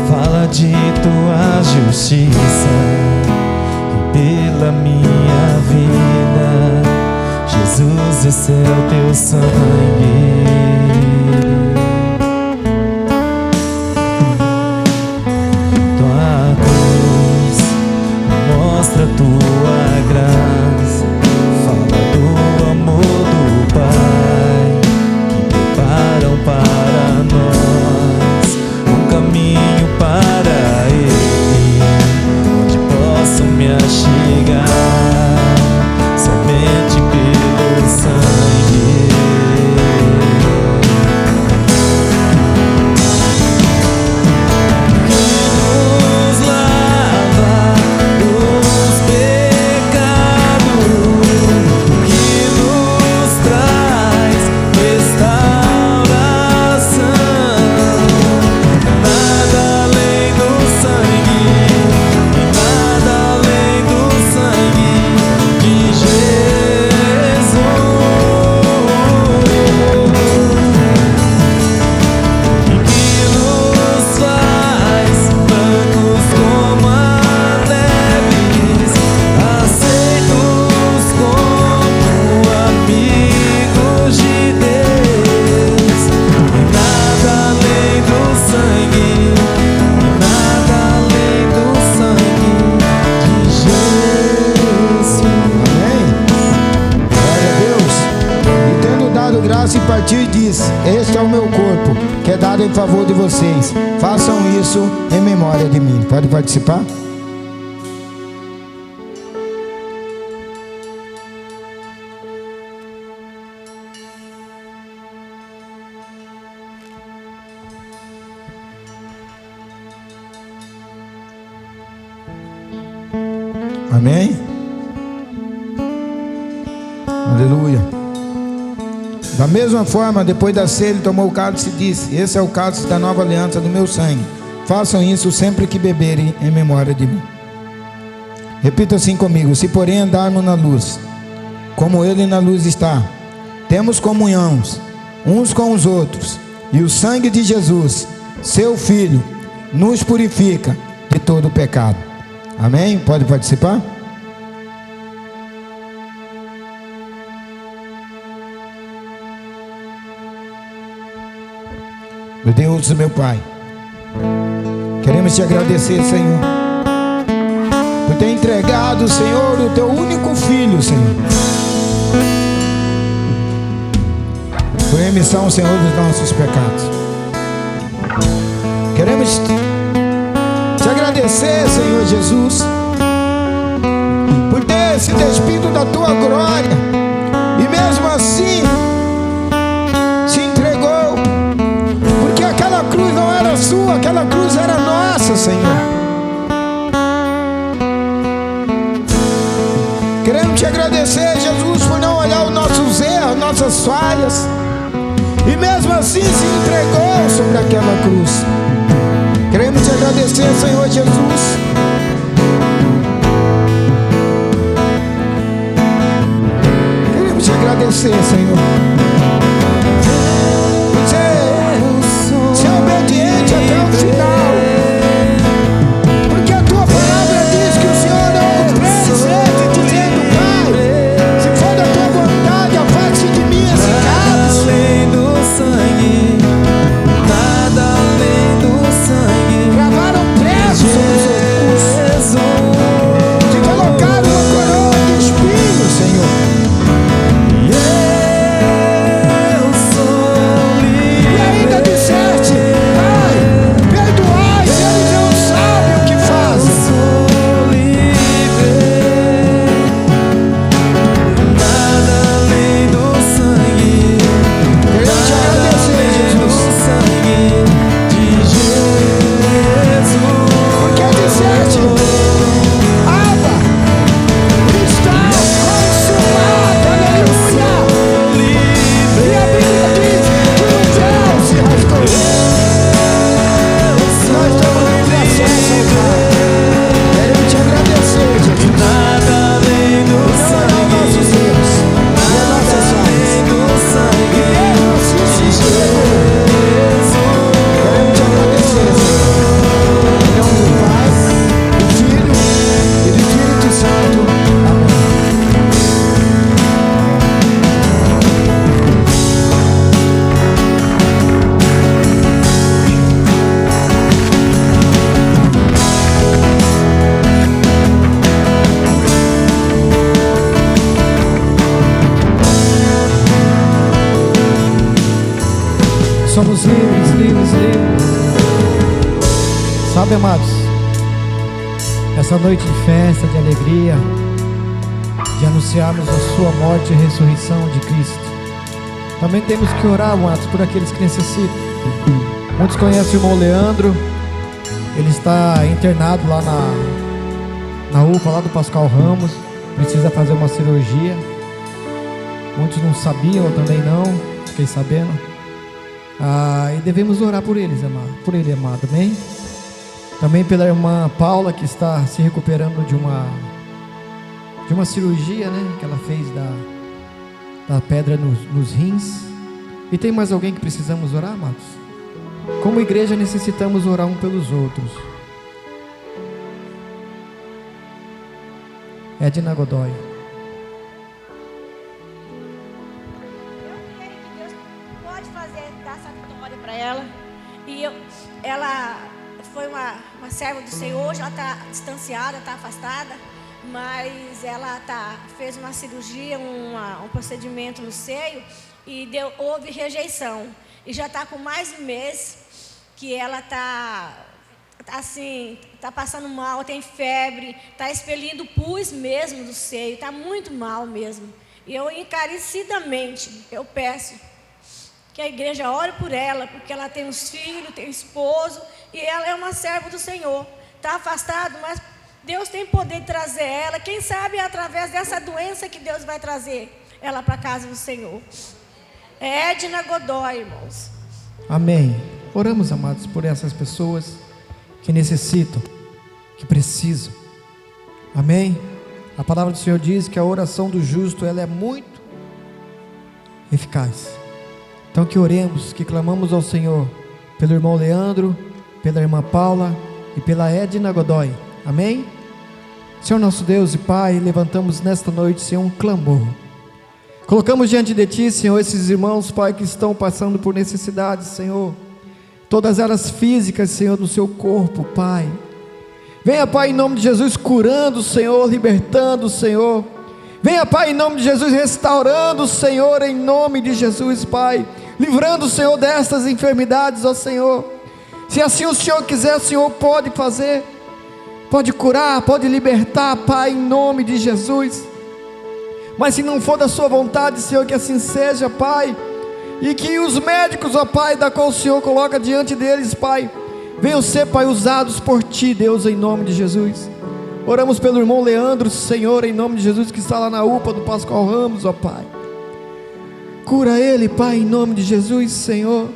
fala de tua justiça e pela minha vida, Jesus, esse é o teu sangue. Mostra a tua graça, fala do amor do Pai, que preparam para nós um caminho para Ele, onde posso me achegar somente pelo sangue. E partiu e disse: este é o meu corpo, que é dado em favor de vocês, façam isso em memória de mim. Pode participar? Amém? Aleluia. Da mesma forma, depois da ceia, ele tomou o cálice e disse: esse é o cálice da nova aliança do meu sangue, façam isso sempre que beberem em memória de mim. Repita assim comigo: se porém andarmos na luz, como ele na luz está, temos comunhão uns com os outros, e o sangue de Jesus, seu Filho, nos purifica de todo o pecado. Amém? Pode participar? Meu Deus, meu Pai, queremos te agradecer, Senhor, por ter entregado, Senhor, o teu único Filho, Senhor, por remissão, Senhor, dos nossos pecados. Queremos te agradecer, Senhor Jesus, por ter se despido da tua glória e mesmo assim se entregou. Aquela cruz não era sua, aquela cruz era nossa, Senhor. Queremos te agradecer, Jesus, por não olhar os nossos erros, nossas falhas, e mesmo assim se entregou sobre aquela cruz. Queremos te agradecer, Senhor Jesus, você, Senhor. Ser obediente até o final. Porque a tua palavra diz que o Senhor não presente dizendo, Pai, se for da tua vontade, afaste de mim esse cálice. Além do sangue, nada além do sangue. Gravaram prego sobre o seu curso. Te colocaram uma coroa de espinhos, Senhor. Eu sou livre. E ainda disseste, Pai, perdoai, eles não sabem o que fazem. Sou livre. Nada além do sangue. Queremos te agradecer, Jesus. Sangue de Jesus. Porque disseste, Abba, está consumado, aleluia. E a Bíblia diz que o véu se rasgou. Nós estamos livre acesso ao Pai. Queremos te agradecer, Jesus. Nada além do Não é sangue. nossos erros, e as nossas falhas. Do sangue. E mesmo assim se entregou. Queremos te agradecer, Senhor. Em nome do Pai, do Filho e do Espírito Santo. Amém. Somos livres, livres, livres. Sabe, amados, essa noite de festa, de alegria, de anunciarmos a sua morte e ressurreição de Cristo, também temos que orar, amados, por aqueles que necessitam. Muitos conhecem o irmão Leandro. Ele está internado lá na UPA, lá do Pascoal Ramos. Precisa fazer uma cirurgia. Muitos não sabiam, eu também não, fiquei sabendo. E devemos orar por eles, amado, por ele, amado, amém? Também pela irmã Paula, que está se recuperando de uma cirurgia, né, que ela fez da pedra nos rins. E tem mais alguém que precisamos orar, amados? Como igreja necessitamos orar um pelos outros. Edna Godoy. Que Deus pode fazer, dar essa vitória para ela. E ela foi uma serva do Senhor. Hoje ela está distanciada, está afastada, mas ela fez uma cirurgia, um procedimento no seio e houve rejeição. E já está com mais de um mês que ela está passando mal, tem febre, está expelindo pus mesmo do seio, está muito mal mesmo. E eu encarecidamente, eu peço que a igreja ore por ela, porque ela tem uns filhos, tem um esposo, e ela é uma serva do Senhor. Está afastada, mas Deus tem poder de trazer ela. Quem sabe é através dessa doença que Deus vai trazer ela para a casa do Senhor. É Edna Godoy, irmãos. Amém. Oramos, amados, por essas pessoas que necessitam, que precisam. Amém. A palavra do Senhor diz que a oração do justo, ela é muito eficaz. Então que oremos, que clamamos ao Senhor pelo irmão Leandro, pela irmã Paula e pela Edna Godoy. Amém. Senhor nosso Deus e Pai, levantamos nesta noite, Senhor, um clamor. Colocamos diante de Ti, Senhor, esses irmãos, Pai, que estão passando por necessidades, Senhor, todas elas físicas, Senhor, do seu corpo, Pai. Venha, Pai, em nome de Jesus, curando, Senhor, libertando, Senhor. Venha, Pai, em nome de Jesus, restaurando, Senhor, em nome de Jesus, Pai, livrando, Senhor, destas enfermidades, ó Senhor. Se assim o Senhor quiser, o Senhor pode fazer, pode curar, pode libertar, Pai, em nome de Jesus. Mas se não for da sua vontade, Senhor, que assim seja, Pai, e que os médicos, ó Pai, da qual o Senhor coloca diante deles, Pai, venham ser, Pai, usados por Ti, Deus, em nome de Jesus. Oramos pelo irmão Leandro, Senhor, em nome de Jesus, que está lá na UPA do Pascoal Ramos, ó Pai. Cura ele, Pai, em nome de Jesus, Senhor.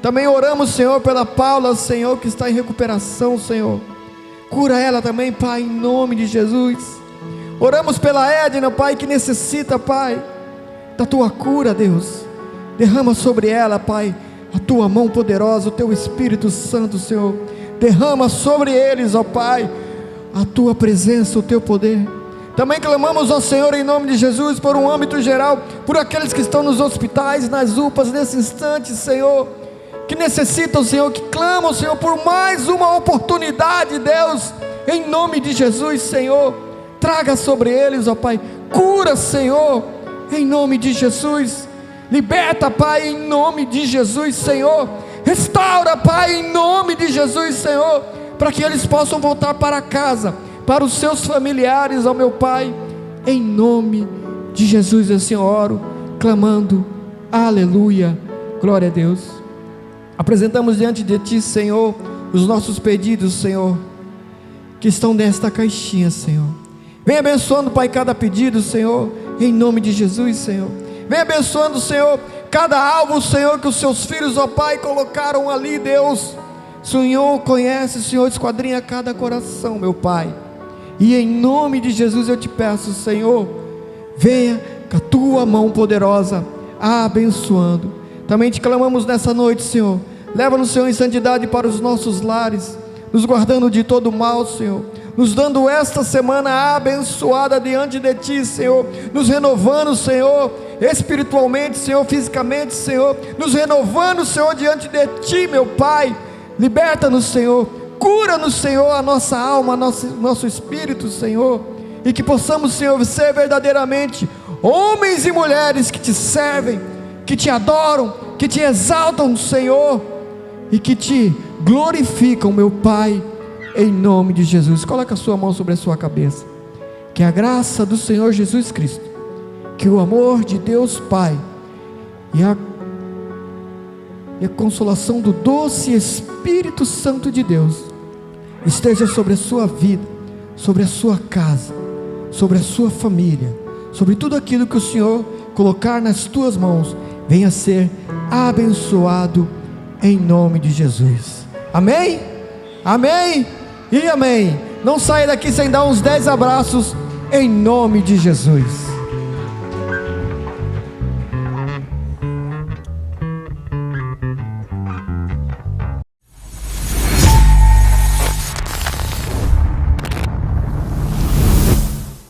Também oramos, Senhor, pela Paula, Senhor, que está em recuperação, Senhor. Cura ela também, Pai, em nome de Jesus. Oramos pela Edna, Pai, que necessita, Pai, da tua cura, Deus. Derrama sobre ela, Pai, a tua mão poderosa, o teu Espírito Santo, Senhor. Derrama sobre eles, ó Pai, a tua presença, o teu poder. Também clamamos, ó Senhor, em nome de Jesus, por um âmbito geral, por aqueles que estão nos hospitais, nas UPAs, nesse instante, Senhor, que necessitam, Senhor, que clamam, Senhor, por mais uma oportunidade, Deus, em nome de Jesus, Senhor. Traga sobre eles, ó Pai, cura, Senhor, em nome de Jesus. Liberta, Pai, em nome de Jesus, Senhor. Restaura, Pai, em nome de Jesus, Senhor, para que eles possam voltar para casa, para os seus familiares, ó meu Pai, em nome de Jesus, assim eu oro, clamando, aleluia, glória a Deus. Apresentamos diante de Ti, Senhor, os nossos pedidos, Senhor, que estão nesta caixinha, Senhor. Vem abençoando, Pai, cada pedido, Senhor, em nome de Jesus, Senhor. Vem abençoando, Senhor, cada alvo, Senhor, que os seus filhos, ó Pai, colocaram ali, Deus. O Senhor conhece, Senhor, esquadrinha cada coração, meu Pai. E em nome de Jesus eu te peço, Senhor, venha com a tua mão poderosa, abençoando. Também te clamamos nessa noite, Senhor. Leva-nos, Senhor, em santidade para os nossos lares, nos guardando de todo mal, Senhor. Nos dando esta semana abençoada diante de Ti, Senhor. Nos renovando, Senhor, espiritualmente, Senhor, fisicamente, Senhor. Nos renovando, Senhor, diante de Ti, meu Pai. Liberta-nos, Senhor. Cura-nos, Senhor, a nossa alma, nosso espírito, Senhor. E que possamos, Senhor, ser verdadeiramente homens e mulheres que Te servem, que Te adoram, que Te exaltam, Senhor, e que Te glorificam, meu Pai, em nome de Jesus. Coloque a sua mão sobre a sua cabeça. Que a graça do Senhor Jesus Cristo, que o amor de Deus Pai e a consolação do doce Espírito Santo de Deus esteja sobre a sua vida, sobre a sua casa, sobre a sua família, sobre tudo aquilo que o Senhor colocar nas tuas mãos. Venha ser abençoado em nome de Jesus. Amém? Amém e amém. Não saia daqui sem dar uns 10 abraços em nome de Jesus.